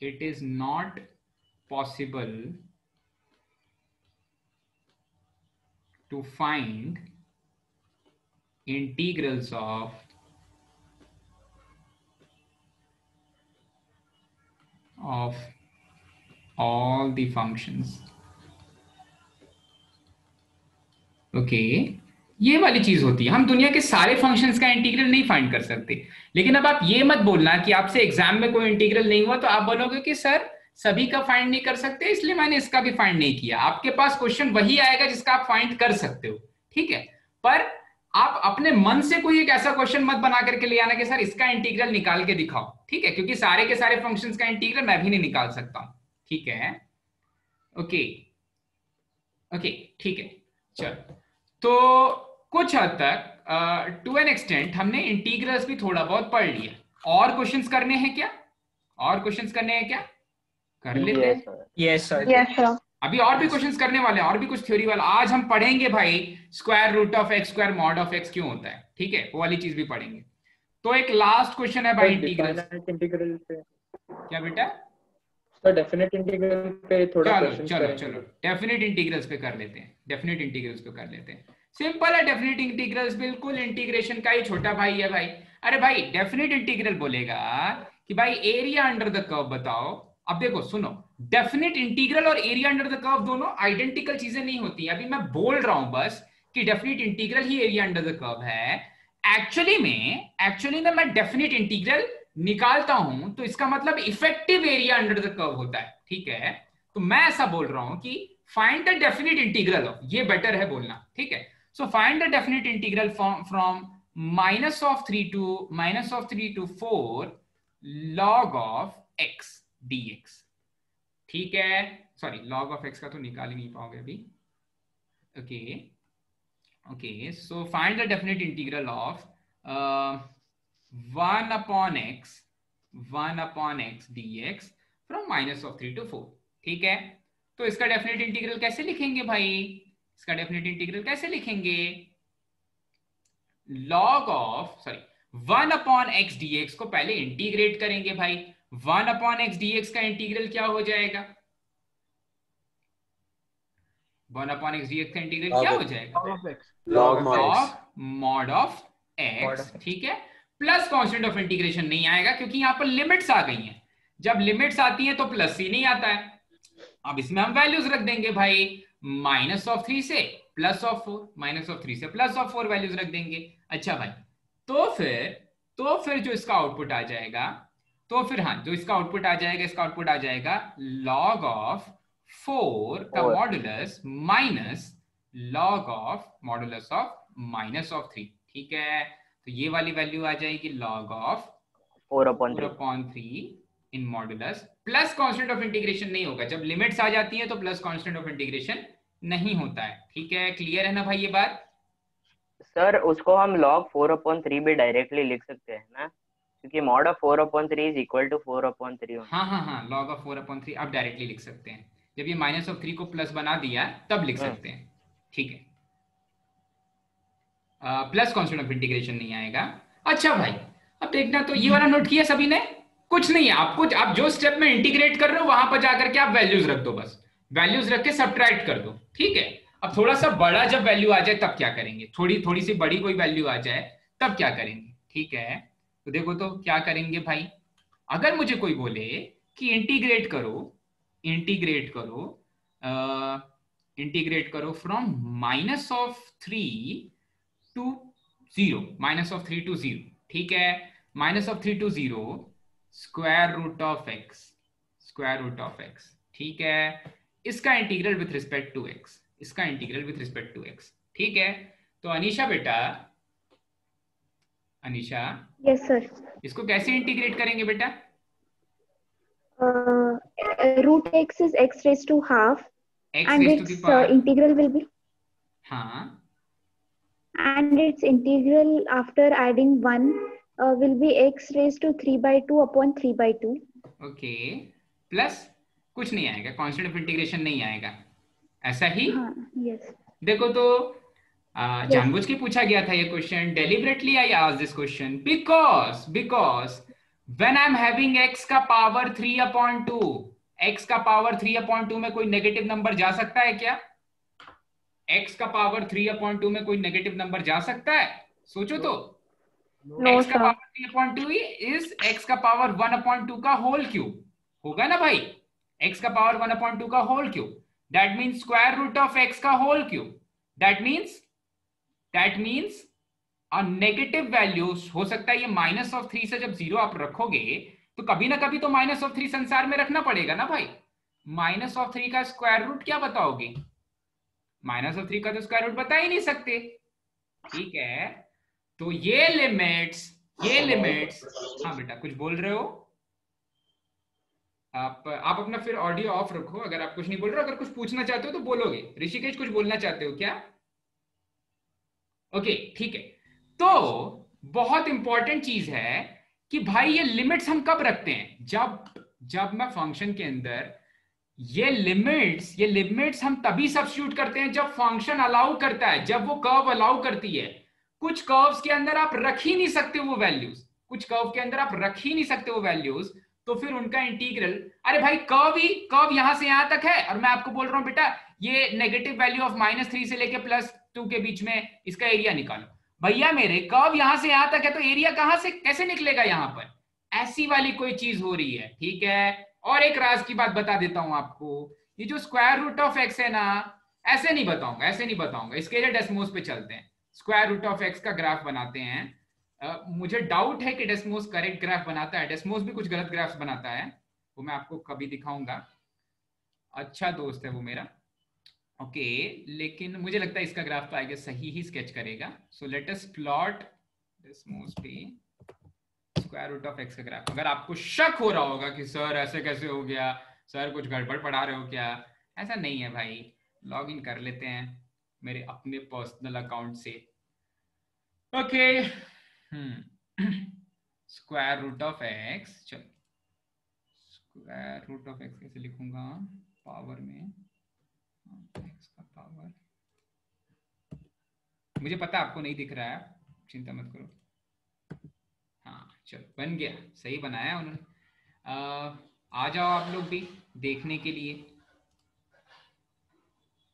S1: it is not possible to find integrals of all the functions। Okay ये वाली चीज होती है, हम दुनिया के सारे फंक्शंस का इंटीग्रल नहीं फाइंड कर सकते। लेकिन अब आप ये मत बोलना कि आपसे एग्जाम में कोई इंटीग्रल नहीं हुआ तो आप बोलोगे कि सर सभी का फाइंड नहीं कर सकते इसलिए मैंने इसका भी फाइंड नहीं किया। आपके पास क्वेश्चन वही आएगा जिसका आप फाइंड कर सकते हो, ठीक है। पर आप अपने मन से कोई एक ऐसा क्वेश्चन मत बना करके ले आना कि सर इसका इंटीग्रल निकाल के दिखाओ, ठीक है, क्योंकि सारे के सारे फंक्शंस का इंटीग्रल मैं भी नहीं निकाल सकता हूं, ठीक है। ओके ओके ठीक है, चलो तो कुछ हद तक टू एन एक्सटेंट हमने इंटीग्रल्स भी थोड़ा बहुत पढ़ लिया। और क्वेश्चंस करने हैं क्या, और क्वेश्चंस करने हैं क्या, कर लेते हैं।
S7: Yes sir.
S2: yes sir
S1: अभी और भी क्वेश्चंस करने वाले हैं, और भी कुछ थ्योरी वाला आज हम पढ़ेंगे भाई, square root of x square mod of x क्यों होता है, ठीक है, वो वाली चीज भी पढ़ेंगे। तो एक लास्ट क्वेश्चन है भाई
S3: इंटीग्रल पे,
S1: क्या बेटा,
S3: तो डेफिनेट इंटीग्रल पे थोड़ा क्वेश्चन
S1: चलो डेफिनेट इंटीग्रल्स पे कर लेते हैं, डेफिनेट इंटीग्रल्स पे कर लेते हैं। सिंपल है, डेफिनेट इंटीग्रल्स बिल्कुल इंटीग्रेशन का ही छोटा भाई है भाई। अरे भाई डेफिनेट इंटीग्रल बोलेगा कि भाई एरिया अंडर द कर्व बताओ। अब देखो सुनो, डेफिनेट इंटीग्रल और एरिया अंडर द कर्व दोनों आइडेंटिकल चीजें नहीं होती। अभी मैं बोल रहा हूं बस कि definite integral he area under the curve है। एक्चुअली में मैं डेफिनेट इंटीग्रल निकालता हूं तो इसका मतलब effective area under the curve होता है, ठीक है। तो मैं ऐसा बोल रहा हूं कि find the definite integral of, ये बेटर है बोलना, ठीक है। So find the definite integral from -3 to 4 log of x dx, ठीक है। सॉरी log of x का तो निकाल ही नहीं पाओगे अभी। Okay so find the definite integral of 1 upon x dx from -3 to 4, ठीक है। तो इसका डेफिनेट इंटीग्रल कैसे लिखेंगे भाई, इसका डेफिनेट इंटीग्रल कैसे लिखेंगे, log of 1 upon x dx को पहले इंटीग्रेट करेंगे भाई। 1 upon x dx का इंटीग्रल क्या हो जाएगा, 1 upon x dx का इंटीग्रल क्या हो जाएगा, log mod of x, ठीक है। प्लस कांस्टेंट ऑफ इंटीग्रेशन नहीं आएगा क्योंकि यहां पर लिमिट्स आ गई हैं। जब लिमिट्स आती हैं तो प्लस ही नहीं आता है। अब इसमें हम वैल्यूज रख देंगे भाई, -3 से +4, -3 से +4 वैल्यूज रख देंगे। अच्छा भाई तो फिर जो इसका आउटपुट आ जाएगा, तो फिर हाँ जो इसका आउटपुट आ जाएगा, इसका आउटपुट आ जाएगा log of 4 का modulus minus log of modulus of -3, ठीक है। तो ये वाली वैल्यू आ जाएगी log of 4/3 in modulus, plus constant of integration नहीं होगा। जब लिमिट्स आ जाती है तो प्लस कांस्टेंट ऑफ इंटीग्रेशन नहीं होता है, ठीक है। क्लियर है ना भाई ये बात?
S6: सर उसको हम log 4/3 भी डायरेक्टली लिख सकते हैं ना, क्योंकि mod of 4/3 is equal to 4/3।
S1: हाँ log of 4/3 आप डायरेक्टली लिख सकते हैं। जब ये -3 को प्लस बना दिया तब लिख सकते हैं, ठीक है। प्लस कांस्टेंट ऑफ इंटीग्रेशन नहीं आएगा। अच्छा भाई अब देखना, तो ये वाला नोट किया सभी ने, कुछ नहीं है, आपको आप जो स्टेप में इंटीग्रेट कर रहे हो वहां पर जाकर के आप वैल्यूज रख दो, बस वैल्यूज रख के सब्ट्रैक्ट कर दो, ठीक है। अब थोड़ा सा बड़ा जब वैल्यू आ जाए तब क्या करेंगे, थोड़ी थोड़ी सी बड़ी कोई वैल्यू आ जाए तब क्या करेंगे, ठीक है। तो देखो तो क्या करेंगे भाई, अगर मुझे कोई बोले कि इंटीग्रेट करो, इंटीग्रेट करो इंटीग्रेट करो फ्रॉम -3 टू 0, -3 टू 0, ठीक है, -3 to 0 square root of x, square root of x, ठीक है, इसका integral with respect to x, इसका integral with respect to x, ठीक है। तो अनीशा बेटा, अनीशा,
S2: यस सर।
S1: इसको कैसे इंटीग्रेट करेंगे बेटा?
S2: Root x is x raised to half
S1: x
S2: and
S1: raised to the
S2: its
S1: power,
S2: integral will be,
S1: हाँ,
S2: and its integral after adding 1 will be x raised to 3/2 upon 3/2.
S1: Okay, plus कुछ नहीं आएगा, constant of integration नहीं आएगा, ऐसा ही।
S2: हाँ, yes.
S1: देखो तो जानबूझ के पूछा गया था ये question, deliberately I asked this question because when I am having x का पावर 3/2, x का पावर 3/2 में कोई नेगेटिव नंबर जा सकता है क्या? x का पावर 3/2 में कोई नेगेटिव नंबर जा सकता है? सोचो तो।
S2: No,
S1: x का
S2: sir.
S1: पावर 3/2 इज x का पावर 1/2 का होल क्यूब होगा ना भाई, x का पावर 1/2 का whole cube, that means square root of x का whole cube, that means a negative value हो सकता है ये -3 से जब 0 आप रखोगे तो कभी ना कभी तो -3 संसार में रखना पड़ेगा ना भाई। -3 का स्क्वायर रूट क्या बताओगे? -3 का तो स्क्वायर रूट बता ही नहीं सकते, ठीक है। तो ये लिमिट्स, हाँ बेटा कुछ बोल रहे हो आप अपना फिर ऑडियो ऑफ रखो, अगर आप कुछ नहीं बोल रहे हो, अगर कुछ पूछना चाहते हो तो बोलोगे। ऋषिकेश कुछ बोलना चाहते हो क्या? ओके, ठीक है। तो बहुत इंपॉर्टेंट चीज है कि भाई ये लिमिट्स हम कब रखते हैं, जब मैं फंक्शन के अंदर ये लिमिट्स हम तभी सब्स्टिट्यूट करते हैं जब फंक्शन अलाउ करता है, जब वो कर्व अलाउ करती है। कुछ कर्व्स के अंदर आप रख ही नहीं सकते वो वैल्यूज, कुछ कर्व के अंदर आप रख ही नहीं सकते वो वैल्यूज, तो फिर उनका इंटीग्रल, अरे भाई कर्व यहां से यहां तक है और मैं आपको बोल रहा हूं बेटा ये नेगेटिव वैल्यू ऑफ -3 से लेके +2 के बीच में इसका एरिया निकालो। भैया मेरे कर्व यहां से यहां तक है तो एरिया कहां से कैसे निकलेगा यहां पर? ऐसी वाली कोई चीज हो रही है, ठीक है। और एक राज की बात बता देता हूं आपको, ये जो स्क्वायर रूट ऑफ एक्स है ना, ऐसे नहीं बताऊंगा, इसके लिए डेस्मोस पे चलते हैं, स्क्वायर रूट ऑफ एक्स का ग्राफ बनाते हैं। मुझे डाउट है कि डेस्मोस करेक्ट ग्राफ बनाता है, डेस्मोस भी कुछ गलत ग्राफ्स बनाता है, वो मैं आपको कभी दिखाऊंगा, अच्छा दोस्त है वो मेरा, ओके। लेकिन मुझे लगता है इसका ग्राफ तो आएगा सही ही स्केच करेगा। So let us plot Desmos पे स्क्वायर रूट ऑफ एक्स का ग्राफ। अगर आपको शक हो रहा होगा कि सर ऐसे कैसे हो गया, सर कुछ गड़बड़ पढ़ा रहे हो क्या, ऐसा नहीं है भाई, लॉग इन कर लेते हैं मेरे अपने पर्सनल अकाउंट से, okay. Square root of x, चलो स्क्वायर रूट ऑफ एक्स कैसे लिखूंगा पावर में, एक्स का पावर, मुझे पता आपको नहीं दिख रहा है, चिंता मत करो, हाँ चलो बन गया, सही बनाया उन्होंने। आ जाओ आप लोग भी देखने के लिए,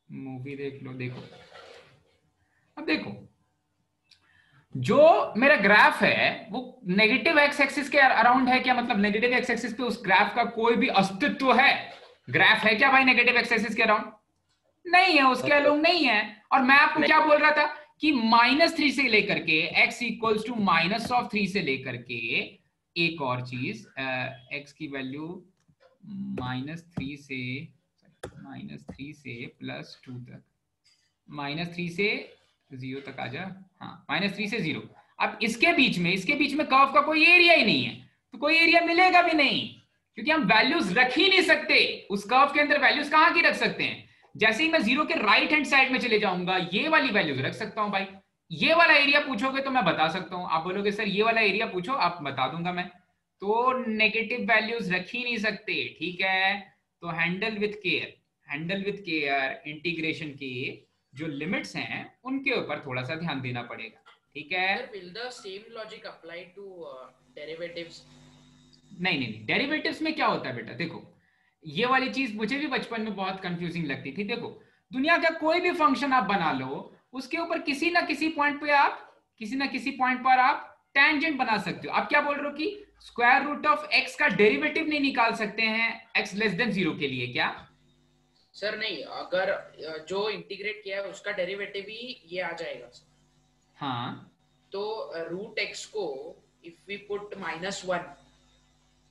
S1: मूवी देख लो। देखो अब देखो, जो मेरा ग्राफ है वो नेगेटिव एक्स एक्सिस के अराउंड है क्या? मतलब नेगेटिव एक्स एक्सिस पे उस ग्राफ का कोई भी अस्तित्व है? ग्राफ है क्या भाई नेगेटिव एक्स एक्सिस के अराउंड? नहीं है, उसके अलाउंग नहीं है। और मैं आपको क्या बोल रहा था कि -3 से लेकर के x इक्वल्स टू -3 से लेकर के एक और चीज, x की वैल्यू -3 से +2 तक, -3 से 0 तक आ जा, हाँ -3 से 0। अब इसके बीच में कर्व का कोई एरिया ही नहीं है, तो कोई एरिया मिलेगा भी नहीं, क्योंकि हम वैल्यूज रख ही नहीं सकते उस कर्व के अंदर। वैल्यूज कहां की रख सकते हैं? जैसे ही मैं 0 के राइट हैंड साइड में चले जाऊंगा ये वाली वैल्यूज रख सकता हूं भाई। ये वाला एरिया पूछोगे तो मैं बता सकता हूं, आप बोलोगे सर ये वाला एरिया पूछो, आप बता दूंगा मैं, तो नेगेटिव वैल्यूज रख ही नहीं सकते, ठीक है। तो हैंडल विथ केयर इंटीग्रेशन की जो लिमिट्स हैं उनके ऊपर थोड़ा सा ध्यान देना पड़ेगा, ठीक है।
S8: Will the same logic apply to derivatives?
S1: नहीं नहीं नहीं, डेरिवेटिव्स में क्या होता है बेटा, देखो ये वाली चीज मुझे भी बचपन में बहुत कंफ्यूजिंग लगती थी। देखो दुनिया का कोई भी फंक्शन आप बना लो, उसके ऊपर किसी ना किसी पॉइंट पर आप टेंजेंट बना सकते हो। आप क्या बोल रहे हो कि स्क्वायर रूट ऑफ एक्स का डेरिवेटिव नहीं निकाल सकते हैं एक्स लेस देन 0 के लिए? क्या
S8: सर नहीं, अगर जो इंटीग्रेट किया है उसका डेरिवेटिव ही ये आ जाएगा सर।
S1: हाँ,
S8: तो रूट एक्स को इफ वी पुट -1,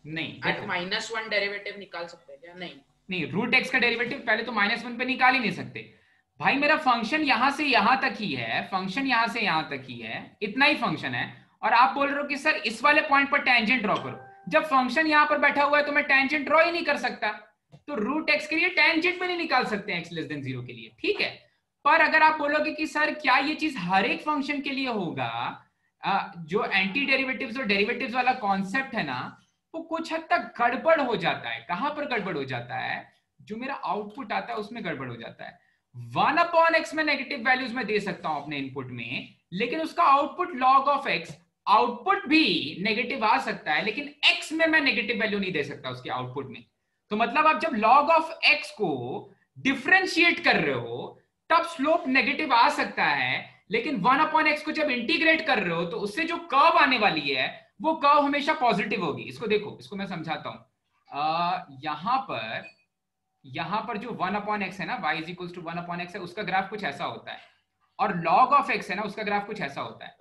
S1: नहीं
S8: एट -1 डेरिवेटिव निकाल सकते हैं क्या? नहीं,
S1: रूट एक्स का डेरिवेटिव पहले तो -1 पे निकाल ही नहीं सकते भाई। मेरा फंक्शन यहां से यहां तक ही है, फंक्शन यहां से यहां तक ही है, इतना ही फंक्शन है, और आप बोल रहे हो कि सर इस वाले पॉइंट पर टेंजेंट ड्रॉ करो। जब फंक्शन यहां पर बैठा हुआ है तो मैं टेंजेंट ड्रॉ ही नहीं कर सकता, तो रूट एक्स के लिए टेंजेंट भी नहीं निकाल सकते एक्स लेस देन 0 के लिए, ठीक है। पर अगर आप बोलोगे कि सर क्या ये चीज हर एक फंक्शन के लिए होगा, जो एंटी डेरिवेटिव्स और डेरिवेटिव्स वाला कॉन्सेप्ट है ना, वो कुछ हद तक गड़बड़ हो जाता है। कहां पर गड़बड़ हो जाता है? जो मेरा आउटपुट आता है उसमें गड़बड़ हो जाता है। 1/x में नेगेटिव वैल्यूज में दे सकता हूं अपने इनपुट में, लेकिन उसका output log of x, output भी नेगेटिव आ सकता है, लेकिन x में मैं नेगेटिव वैल्यू नहीं दे सकता उसके आउटपुट में। तो मतलब आप जब log ऑफ x को डिफरेंशिएट कर रहे हो तब स्लोप नेगेटिव आ सकता है, लेकिन 1/x को जब इंटीग्रेट कर रहे हो तो उससे जो कर्व आने वाली है वो कर्व हमेशा पॉजिटिव होगी। इसको देखो, इसको मैं समझाता हूं। यहां पर जो 1/x है ना, y is equal to 1/x है, उसका ग्राफ कुछ ऐसा होता है, और log ऑफ x है ना, उसका ग्राफ कुछ ऐसा होता है।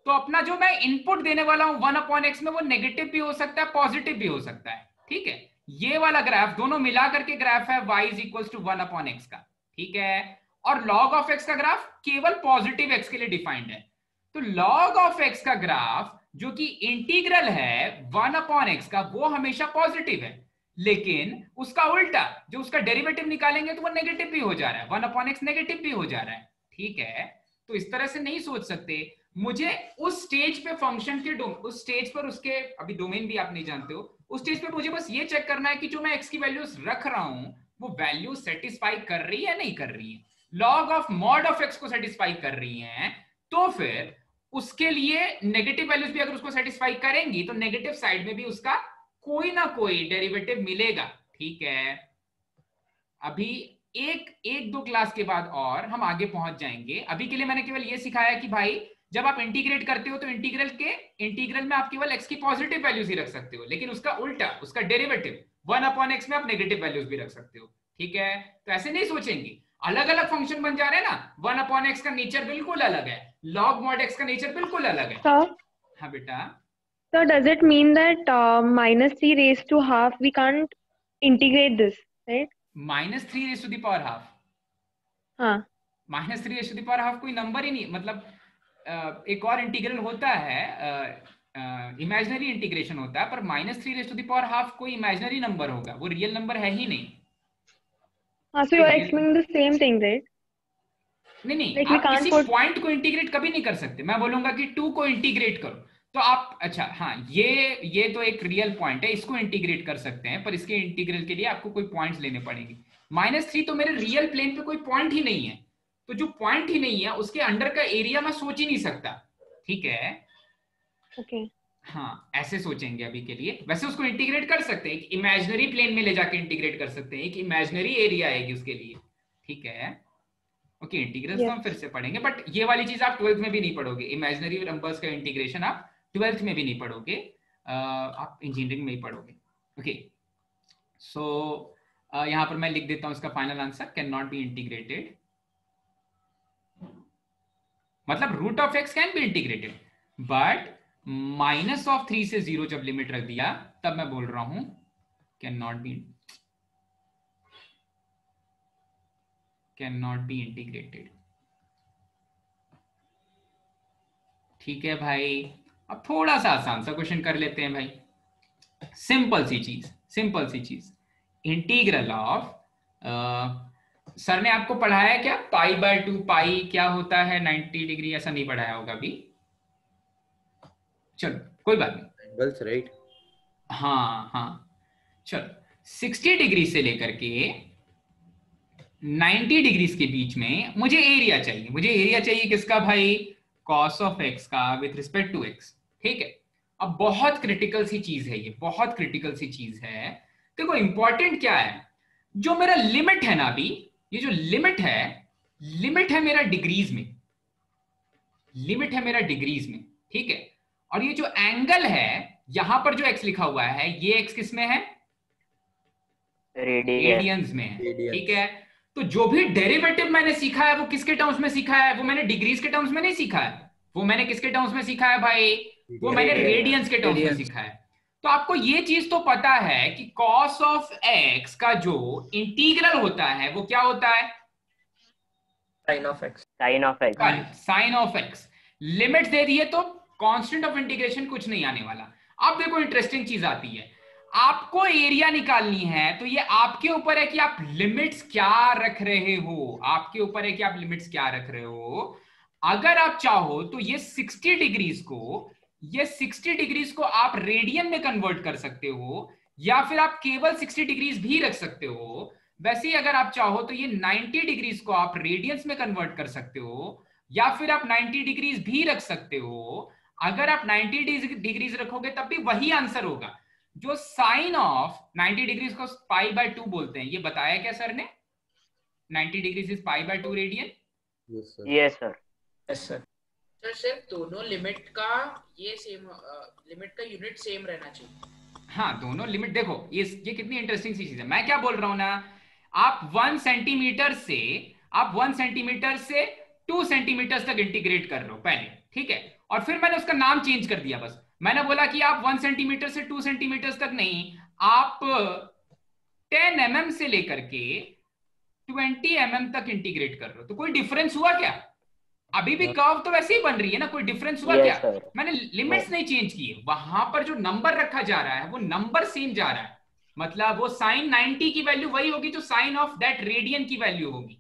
S1: तो अपना जो मैं इनपुट देने वाला हूं 1/x में, वो नेगेटिव भी हो सकता है, पॉजिटिव भी हो सकता है, ठीक है। ये वाला ग्राफ दोनों मिला करके ग्राफ है y is equal to 1/x का, ठीक है। और log ऑफ x का ग्राफ केवल पॉजिटिव x के लिए डिफाइंड है। तो log ऑफ x का ग्राफ जो कि इंटीग्रल है 1/x का, वो हमेशा पॉजिटिव है, लेकिन उसका उल्टा जो उसका डेरिवेटिव निकालेंगे तो वो नेगेटिव भी हो जा रहा है, 1/x नेगेटिव भी हो जा रहा है, ठीक है। तो इस तरह से नहीं सोच सकते। मुझे उस स्टेज पे फंक्शन के उस स्टेज पर उसके अभी डोमेन भी आप नहीं जानते हो, उस स्टेज पे मुझे बस ये चेक करना है कि जो मैं x की वैल्यूज रख रहा हूं वो वैल्यू सेटिस्फाई कर रही है नहीं कर रही है। log of mod of x को सेटिस्फाई कर रही है, तो फिर उसके लिए नेगेटिव वैल्यूज भी अगर उसको सेटिस्फाई करेंगी तो नेगेटिव साइड में भी उसका कोई ना कोई डेरिवेटिव मिलेगा, ठीक है। अभी एक दो क्लास के बाद और हम आगे पहुंच जाएंगे। अभी के लिए मैंने केवल ये सिखाया कि भाई जब आप इंटीग्रेट करते हो तो इंटीग्रल में आप केवल x की पॉजिटिव वैल्यूज ही रख सकते हो, लेकिन उसका उल्टा उसका डेरिवेटिव 1/x में आप नेगेटिव वैल्यूज भी रख सकते हो, ठीक है। तो ऐसे नहीं सोचेंगे, अलग अलग फंक्शन बन जा रहे हैं ना, 1/x का नेचर बिल्कुल अलग है, log mod x का नेचर बिल्कुल अलग है। हाँ बेटा।
S5: So does it mean that -3 raised to half we can't integrate this, right?
S1: -3 raised to the power half,
S5: हाँ,
S1: -3 raised to the power half कोई नंबर ही नहीं, मतलब एक और इंटीग्रल होता है, इमेजिनरी इंटीग्रेशन होता है, पर -3 raised to the power half कोई इमेजिनरी नंबर होगा, वो रियल नंबर है ही नहीं।
S5: so you're explaining the same thing, right?
S1: नहीं
S5: Like
S1: आप किसी पॉइंट को इंटीग्रेट कभी नहीं कर सकते। मैं बोलूंगा कि 2 को इंटीग्रेट करो तो आप, अच्छा हाँ, ये तो एक रियल पॉइंट है, इसको इंटीग्रेट कर सकते हैं, पर इसके इंटीग्रल के लिए आपको कोई पॉइंट्स लेने पड़ेंगे। -3 तो मेरे रियल प्लेन पे कोई पॉइंट ही नहीं है, तो जो पॉइंट ही नहीं है उसके अंडर का एरिया मैं सोच ही नहीं सकता, ठीक है।
S5: Okay.
S1: हाँ, ऐसे सोचेंगे अभी के लिए। वैसे उसको इंटीग्रेट कर सकते हैं, एक इमेजिनरी प्लेन में ले जाके इंटीग्रेट कर सकते हैं, एक इमेजिनरी एरिया आएगी उसके लिए, ठीक है। ओके, इंटीग्रल्स तो हम फिर से पढ़ेंगे, बट ये वाली चीज आप 12th में भी नहीं पढ़ोगे, इमेजिनरी नंबर्स का इंटीग्रेशन आप 12th में भी नहीं पढ़ोगे, आप इंजीनियरिंग में ही पढ़ोगे। ओके, सो यहां पर मैं लिख देता हूं इसका final answer, can not be integrated, मतलब root of x can be integrated, but -3 से 0 जब लिमिट रख दिया तब मैं बोल रहा हूं कैन नॉट बी इंटीग्रेटेड, ठीक है भाई। अब थोड़ा सा आसान सा क्वेश्चन कर लेते हैं भाई, सिंपल सी चीज, इंटीग्रल ऑफ, सर ने आपको पढ़ाया क्या π/2 पाई क्या होता है 90 डिग्री, ऐसा नहीं पढ़ाया होगा अभी, चलो कोई बात नहीं,
S4: एंगल्स राइट,
S1: हाँ चलो 60 डिग्री से लेकर के 90 डिग्री के बीच में मुझे एरिया चाहिए, किसका भाई, cos ऑफ x का विथ रिस्पेक्ट टू x, ठीक है। अब बहुत क्रिटिकल सी चीज है ये, बहुत क्रिटिकल सी चीज है। देखो इंपॉर्टेंट क्या है, जो मेरा लिमिट है ना अभी, ये जो लिमिट है मेरा डिग्रीज में, लिमिट है मेरा डिग्रीज में, ठीक है। और ये जो एंगल है यहां पर जो x लिखा हुआ है, ये x किस में है? रेडियंस में है, ठीक है। तो जो भी डेरिवेटिव मैंने सीखा है वो किसके टर्म्स में सीखा है? वो मैंने डिग्रीज के टर्म्स में नहीं सीखा है, वो मैंने किसके टर्म्स में सीखा है भाई? वो मैंने रेडियंस के टर्म्स में सीखा है। तो आपको ये चीज तो पता है कि cos ऑफ x का जो इंटीग्रल होता है वो क्या होता है?
S7: Sine of x.
S1: Sine of x. Limit दे दिए तो कांस्टेंट ऑफ इंटीग्रेशन कुछ नहीं आने वाला। अब देखो इंटरेस्टिंग चीज आती है, आपको एरिया निकालनी है तो ये आपके ऊपर है कि आप लिमिट्स क्या रख रहे हो, आपके ऊपर है कि आप लिमिट्स क्या रख रहे हो। अगर आप चाहो तो ये 60 डिग्रीज को आप रेडियन में कन्वर्ट कर सकते हो, या फिर आप केवल 60 डिग्रीज भी रख सकते हो। वैसे ही अगर आप चाहो तो ये 90 डिग्रीज को आप रेडियंस में कन्वर्ट कर सकते हो, या फिर आप 90 डिग्रीज भी रख सकते हो। अगर आप 90 डिग्रीज रखोगे तब भी वही आंसर होगा। जो साइन ऑफ 90 डिग्रीज को पाई बाय 2 बोलते हैं, ये बताया क्या सर ने? 90 degrees is pi by 2 radian.
S6: Yes sir.
S8: Sir सिर्फ दोनों लिमिट का ये सेम, लिमिट का यूनिट सेम रहना चाहिए।
S1: हाँ दोनों लिमिट, देखो ये कितनी इंटरेस्टिंग सी चीज है। मैं क्या बोल रहा हूं ना, आप 1 सेंटीमीटर से 2 सेंटीमीटर तक इंटीग्रेट कर रहे हो पहले, ठीक है। और फिर मैंने उसका नाम चेंज कर दिया, बस मैंने बोला कि आप 1 सेंटीमीटर से 2 सेंटीमीटर तक नहीं, आप 10 mm से लेकर के 20 mm तक इंटीग्रेट कर रहे हो। तो कोई डिफरेंस हुआ क्या? अभी भी कर्व तो वैसे ही बन रही है ना, कोई डिफरेंस हुआ क्या? मैंने लिमिट्स नहीं चेंज किए, वहां पर जो नंबर रखा जा रहा है वो नंबर सेम जा रहा है। मतलब वो साइन 90 की वैल्यू वही होगी जो साइन ऑफ दैट रेडियन की वैल्यू होगी,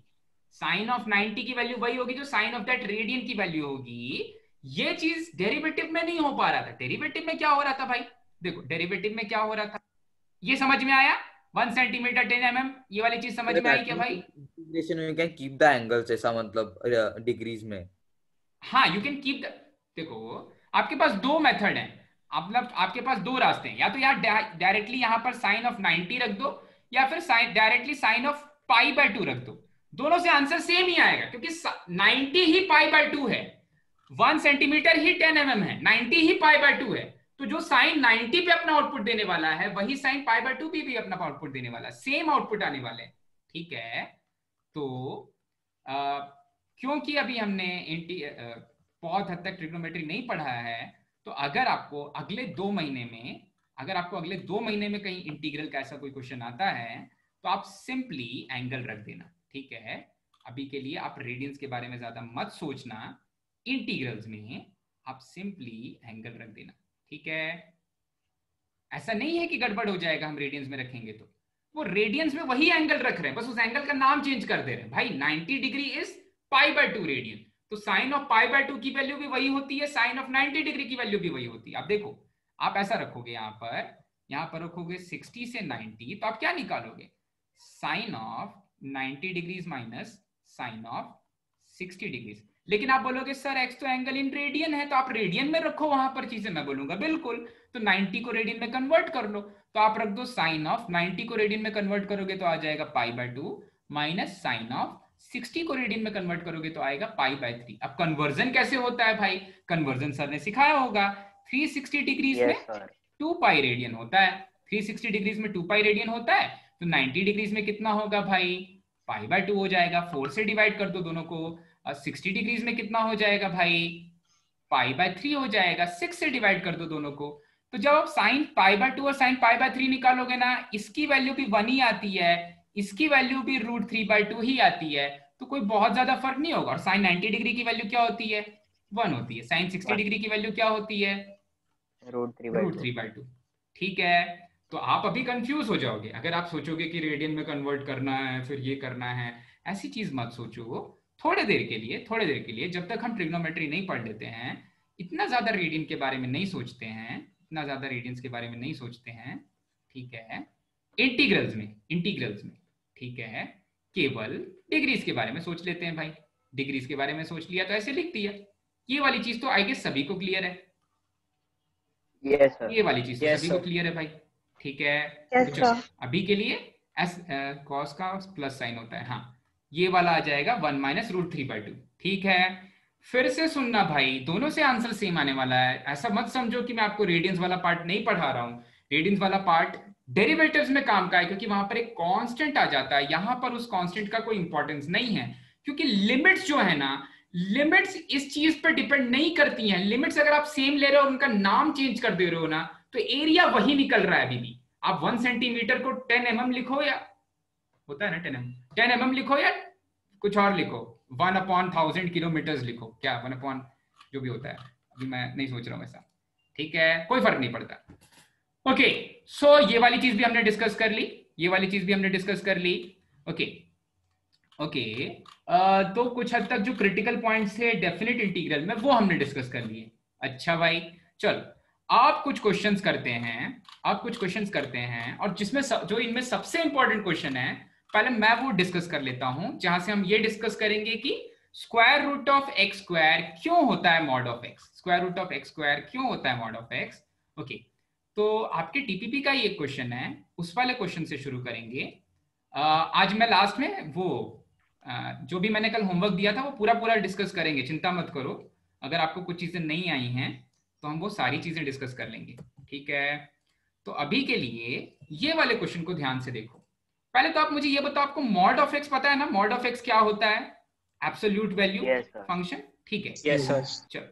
S1: साइन ऑफ 90 की वैल्यू वही होगी जो साइन ऑफ दैट रेडियन की वैल्यू होगी। ये चीज डेरिवेटिव में नहीं हो पा रहा था। डेरिवेटिव में क्या हो रहा था भाई? देखो डेरिवेटिव में क्या हो रहा था, ये समझ में आया? 1 सेंटीमीटर 10 mm, ये वाली चीज समझ में आई क्या भाई?
S4: इंटीग्रेशन में क्या कीप द एंगल्स, ऐसा मतलब डिग्रीज में।
S1: हाँ यू कैन कीप द, देखो आपके पास दो मेथड है, मतलब आपके पास दो रास्ते हैं, या तो यार डायरेक्टली यहां पर साइन ऑफ 90 रख दो, या फिर directly sine of pi by 2 रख दो। दोनों से आंसर सेम ही आएगा, क्योंकि 90 ही पाई बाय 2 है, 1 सेंटीमीटर ही 10 mm है, 90 ही पाई बाय 2 है। तो जो साइन 90 पे अपना आउटपुट देने वाला है वही साइन पाई बाय 2 पे भी अपना आउटपुट देने वाला है, सेम आउटपुट आने वाले हैं, ठीक है। तो क्योंकि अभी हमने बहुत हद तक ट्रिग्नोमेट्री नहीं पढ़ा है, तो अगर आपको अगले 2 महीने में कहीं इंटीग्रल का ऐसा कोई क्वेश्चन आता है तो आप सिंपली एंगल रख देना, ठीक है। अभी के लिए आप रेडियंस के बारे में ज्यादा मत सोचना, इंटीग्रल्स में आप सिंपली एंगल रख देना, ठीक है। ऐसा नहीं है कि गड़बड़ हो जाएगा हम रेडियंस में रखेंगे तो, वो रेडियंस में वही एंगल रख रहे हैं, बस उस एंगल का नाम चेंज कर दे रहे हैं। भाई 90 degree is pi by 2 radian, तो साइन ऑफ पाई बाय 2 की वैल्यू भी वही होती है, साइन ऑफ 90 डिग्री की वैल्यू भी वही होती है। आप देखो, आप ऐसा रखोगे, यहाँ पर रखोगे 60 से 90, तो आप क्या निकालोगे? Sine of 90 degrees minus sine of 60 degrees. लेकिन आप बोलोगे सर एक्स तो एंगल इन रेडियन है, तो आप रेडियन में रखो वहां पर चीजें। मैं बोलूंगा बिल्कुल, तो 90 को रेडियन में कन्वर्ट कर लो, तो आप रख दो साइन ऑफ 90 को रेडियन में कन्वर्ट करोगे तो आ जाएगा pi by 2, minus sine of 60 को रेडियन में कन्वर्ट करोगे तो आएगा पाई बाय 3। अब कन्वर्जन कैसे होता है भाई? कन्वर्जन सर ने सिखाया होगा, 360 डिग्रीज में 2 पाई रेडियन होता है, 360 डिग्रीज में 2 पाई रेडियन होता है, तो 90 डिग्रीज में कितना होगा भाई? पाई बाय 2 हो जाएगा। 4 से डिवाइड कर दो दोनों को, 60 डिग्रीज में कितना हो जाएगा भाई? पाई बाय 3 हो जाएगा। 6 से डिवाइड कर दो दोनों को, तो जब आप साइन पाई बाय 2 और साइन पाई बाय 3 निकालोगे ना, इसकी वैल्यू भी 1 ही आती है, इसकी वैल्यू भी √3/2 ही आती है, तो कोई बहुत ज्यादा फर्क नहीं होगा। और साइन 90 डिग्री की वैल्यू क्या होती है? 1 होती है। साइन 60 डिग्री की वैल्यू क्या होती है? √3/2। ठीक है, तो आप अभी कंफ्यूज हो जाओगे अगर आप सोचोगे कि रेडियन में कन्वर्ट करना है फिर ये करना है। ऐसी चीज मत सोचो। थोड़े देर के लिए जब तक हम ट्रिग्नोमेट्री नहीं पढ़ लेते हैं, इतना ज्यादा रेडियन के बारे में नहीं सोचते हैं, इतना ज्यादा रेडियंस के बारे में नहीं सोचते हैं, ठीक है, इंटीग्रल्स में, ठीक है, केवल डिग्रीज के बारे में सोच लेते हैं भाई। डिग्रीज के बारे में सोच लिया तो ऐसे लिख दिया। ये वाली चीज तो आई गेस सभी को क्लियर है।
S6: Yes sir.
S1: ये वाली चीज
S7: Yes,
S1: सभी को
S7: sir.
S1: क्लियर है भाई? ठीक है।
S5: Yes,
S1: तो चलो,
S5: sir.
S1: अभी के लिए एस कॉस का प्लस साइन होता है, हाँ ये वाला आ जाएगा 1 माइनस रूट 3/2। ठीक है, फिर से सुनना भाई, दोनों से आंसर सेम आने वाला है। ऐसा मत समझो कि मैं आपको रेडियंस वाला पार्ट नहीं पढ़ा रहा हूँ। रेडियंस वाला पार्ट डेरिवेटिव्स में काम का है, क्योंकि वहां पर एक कांस्टेंट आ जाता है। यहां पर उस कांस्टेंट का कोई इंपॉर्टेंस नहीं है, क्योंकि लिमिट्स जो है ना, लिमिट्स इस चीज पर डिपेंड नहीं करती हैं। लिमिट्स अगर आप सेम ले रहे हो, उनका नाम चेंज कर दे रहे हो ना, तो एरिया वही निकल रहा है अभी भी। आप 1 सेंटीमीटर को 10 mm लिखो, या होता है ना 10 mm लिखो, या कुछ और लिखो, 1/1000 किलोमीटर लिखो, क्या 1 जो भी होता है, अभी मैं नहीं सोच रहा हूँ ऐसा। ठीक है, कोई फर्क नहीं पड़ता। ओके, सो ये वाली चीज भी हमने डिस्कस कर ली, ये वाली चीज भी हमने डिस्कस कर ली। ओके ओके, तो कुछ हद तक जो क्रिटिकल पॉइंट्स थे डेफिनेट इंटीग्रल में, वो हमने डिस्कस कर लिए। अच्छा भाई, चलो आप कुछ क्वेश्चंस करते हैं, आप कुछ क्वेश्चंस करते हैं, और जिसमें जो इनमें सबसे इंपॉर्टेंट क्वेश्चन है, पहले मैं वो डिस्कस कर लेता हूं, जहां से हम ये डिस्कस करेंगे कि square root of x square क्यों होता है mod of x. Square root of x square क्यों होता है मॉड ऑफ एक्स। ओके, तो आपके टीपीपी का ही एक क्वेश्चन है, उस वाले क्वेश्चन से शुरू करेंगे। आज मैं लास्ट में वो जो भी मैंने कल होमवर्क दिया था वो पूरा डिस्कस करेंगे, चिंता मत करो। अगर आपको कुछ चीजें नहीं आई हैं तो हम वो सारी चीजें डिस्कस कर लेंगे। ठीक है, तो अभी के लिए ये वाले क्वेश्चन को ध्यान से देखो। पहले तो आप मुझे ये बताओ, आपको मॉड ऑफ एक्स पता है ना? मॉड ऑफ एक्स क्या होता है? Absolute value function. ठीक है,
S7: Yes, sir.
S1: चलो,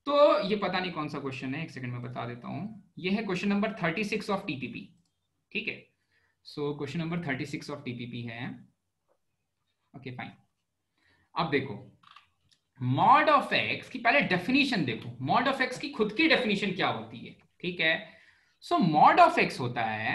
S1: तो ये पता नहीं कौन सा क्वेश्चन है, एक सेकंड में बता देता हूं। ये है क्वेश्चन नंबर 36 ऑफ टीपीपी। ठीक है, so question number 36 of TPP है। ओके फाइन, अब देखो मॉड ऑफ एक्स की पहले डेफिनेशन देखो। मॉड ऑफ एक्स की खुद की डेफिनेशन क्या होती है? ठीक है, सो मॉड ऑफ एक्स होता है,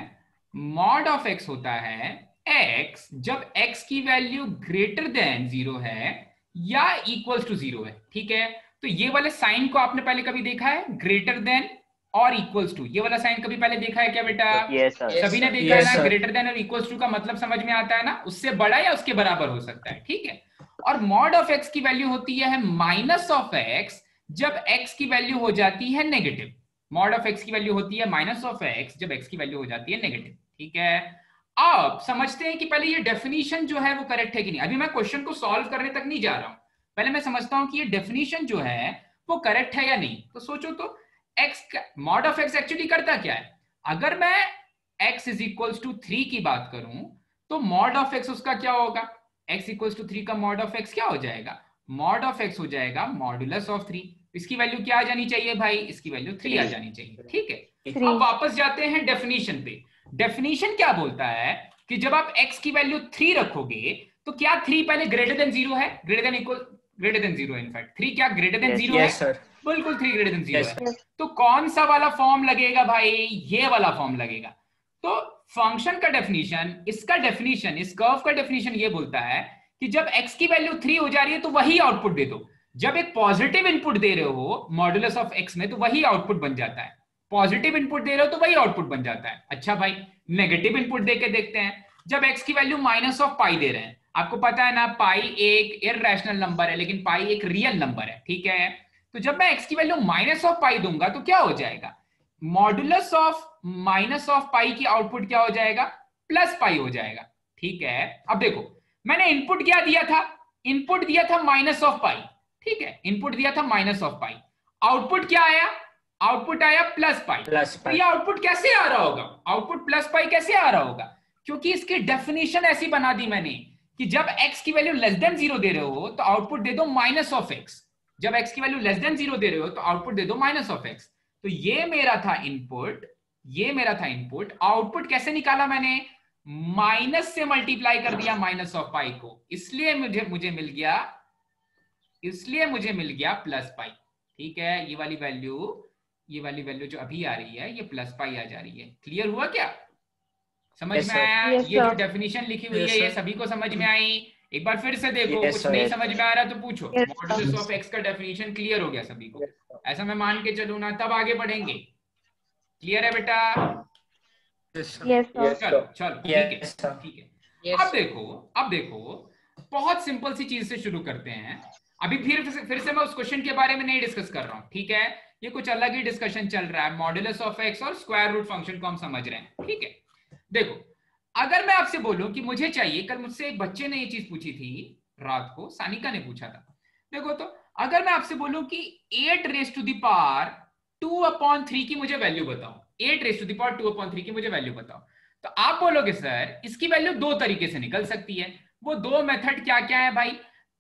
S1: मॉड ऑफ एक्स होता है एक्स जब एक्स की वैल्यू ग्रेटर देन 0 है या इक्वल्स टू 0 है। ठीक है, तो ये वाले साइन को आपने पहले कभी देखा है? ग्रेटर देन और इक्वल्स टू, ये वाला साइन कभी पहले देखा है क्या बेटा?
S6: Yes, sir.
S1: सभी ने देखा
S7: Yes,
S1: है ना?
S7: sir.
S1: ग्रेटर देन और इक्वल्स टू का मतलब समझ में आता है ना? उससे बड़ा या उसके बराबर हो सकता है। ठीक है, और मॉड ऑफ एक्स की वैल्यू होती है माइनस ऑफ एक्स जब एक्स की वैल्यू हो जाती है नेगेटिव। मॉड ऑफ एक्स की वैल्यू होती है माइनस ऑफ एक्स जब एक्स की वैल्यू हो जाती है नेगेटिव। ठीक है, अब समझते हैं कि पहले ये डेफिनेशन जो है वो करेक्ट है कि नहीं। अभी मैं क्वेश्चन को सॉल्व करने तक नहीं जा रहा हूं, पहले मैं समझता हूं कि ये डेफिनेशन जो है वो करेक्ट है या नहीं। तो सोचो तो x mod of x actually करता क्या है? अगर मैं x इज इक्वल्स टू 3 की बात करूं तो मॉड ऑफ एक्स उसका क्या होगा? x इक्वल्स टू 3 का मॉड ऑफ एक्स क्या हो जाएगा? मॉड ऑफ एक्स हो जाएगा मॉडुलस ऑफ 3। इसकी वैल्यू क्या आ जानी चाहिए भाई? इसकी वैल्यू 3 आ जानी चाहिए। ठीक है, अब वापस जाते हैं डेफिनेशन पे। डेफिनेशन क्या बोलता है कि जब आप x की वैल्यू 3 रखोगे तो क्या 3 पहले ग्रेटर देन 0 है? Greater than equal greater than 0 है। इनफैक्ट 3 क्या ग्रेटर देन 0 है?
S7: Yes, sir.
S1: बिल्कुल 3 ग्रेटर देन 0
S7: Yes,
S1: है। तो कौन सा वाला फॉर्म लगेगा भाई? ये वाला फॉर्म लगेगा। तो फंक्शन का डेफिनेशन, इसका डेफिनेशन, इस कर्व का डेफिनेशन ये बोलता है कि जब x की वैल्यू 3 हो जा रही है तो वही आउटपुट दे दो। जब एक पॉजिटिव इनपुट दे रहे हो मॉडुलस ऑफ x में तो वही आउटपुट बन जाता है। पॉजिटिव इनपुट दे रहे हो तो वही आउटपुट बन जाता है। अच्छा भाई, नेगेटिव इनपुट दे के देखते हैं। जब x की वैल्यू माइनस ऑफ पाई दे रहे हैं, आपको पता है ना पाई एक इररेशनल नंबर है लेकिन पाई एक रियल नंबर है। ठीक है, तो जब मैं x की वैल्यू माइनस ऑफ पाई दूंगा तो क्या हो जाएगा? मॉडुलस ऑफ माइनस ऑफ पाई की आउटपुट क्या हो जाएगा? प्लस पाई हो जाएगा। ठीक है, अब देखो मैंने इनपुट क्या दिया था? इनपुट दिया था माइनस ऑफ पाई। ठीक है, इनपुट दिया था माइनस ऑफ पाई, आउटपुट क्या आया? आउटपुट आया प्लस पाई। तो ये आउटपुट कैसे आ रहा होगा? आउटपुट प्लस पाई कैसे आ रहा होगा? क्योंकि इसकी डेफिनेशन ऐसी बना दी मैंने कि जब x की वैल्यू लेस देन 0 दे रहे हो तो आउटपुट दे दो माइनस ऑफ x। जब x की वैल्यू लेस देन 0 दे रहे हो तो आउटपुट दे दो माइनस ऑफ x। तो ये मेरा था इनपुट, ये मेरा था इनपुट। आउटपुट कैसे निकाला मैंने? माइनस से मल्टीप्लाई कर दिया माइनस ऑफ पाई को, इसलिए मुझे मिल गया, इसलिए मुझे मिल गया प्लस पाई। ठीक है, ये वाली वैल्यू जो अभी आ रही है ये प्लस पाई आ जा रही है। क्लियर हुआ क्या? समझ में आया? ये जो डेफिनेशन लिखी हुई है ये सभी को समझ में आई? एक बार फिर से देखो, कुछ नहीं समझ में आ रहा तो पूछो। मॉडुलस ऑफ एक्स का डेफिनेशन क्लियर हो गया सभी को? ऐसा मैं मान के चलूं ना, तब आगे बढ़ेंगे। क्लियर है बेटा? चलो ठीक है। अब देखो बहुत सिंपल सी चीज से शुरू करते हैं। अभी फिर से मैं उस क्वेश्चन के बारे में नहीं डिस्कस कर रहा हूं। ठीक है, ये कुछ अलग ही डिस्कशन चल रहा है, मॉड्यूलस ऑफ एक्स और स्क्वायर रूट फंक्शन को हम समझ रहे हैं, ठीक है। देखो अगर मैं आपसे बोलूं कि मुझे चाहिए, कल मुझसे एक बच्चे ने ये चीज पूछी थी रात को, सानिका ने पूछा था। देखो तो अगर मैं आपसे बोलूं कि 8 रेज टू द पावर 2/3 की मुझे वैल्यू बताओ, 8 रेज टू द पावर 2/3 की मुझे वैल्यू बताओ, तो आप बोलोगे सर इसकी वैल्यू दो तरीके से निकल सकती है। वो दो मेथड क्या क्या है भाई?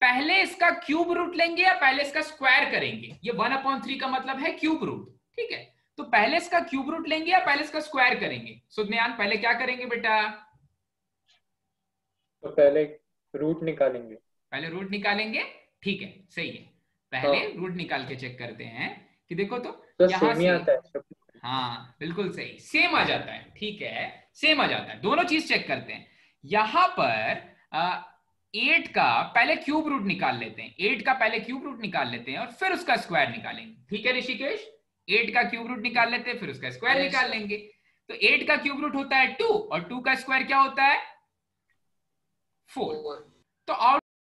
S1: पहले इसका क्यूब रूट लेंगे या पहले इसका स्क्वायर करेंगे। ये 1/3 का मतलब है क्यूब रूट, ठीक है। तो पहले इसका क्यूब रूट लेंगे या पहले इसका स्क्वायर करेंगे? सुज्ञान पहले क्या करेंगे बेटा?
S3: तो पहले रूट निकालेंगे।
S1: पहले रूट निकालेंगे, ठीक है, सही है। पहले रूट निकाल के चेक करते हैं कि देखो तो यहाँ से
S3: आता है।
S1: हाँ बिल्कुल सही, सेम आ जाता है, ठीक है, सेम आ जाता है। दोनों चीज चेक करते हैं। यहां पर 8 का पहले क्यूब रूट निकाल लेते हैं, 8 का पहले क्यूब रूट निकाल लेते हैं और फिर उसका स्क्वायर निकालेंगे, ठीक है ऋषिकेश? 8 का क्यूब रूट निकाल लेते हैं फिर उसका स्क्वायर निकाल लेंगे। तो 8 का क्यूब रूट होता है 2 और 2 का स्क्वायर क्या होता है 4। तो आउट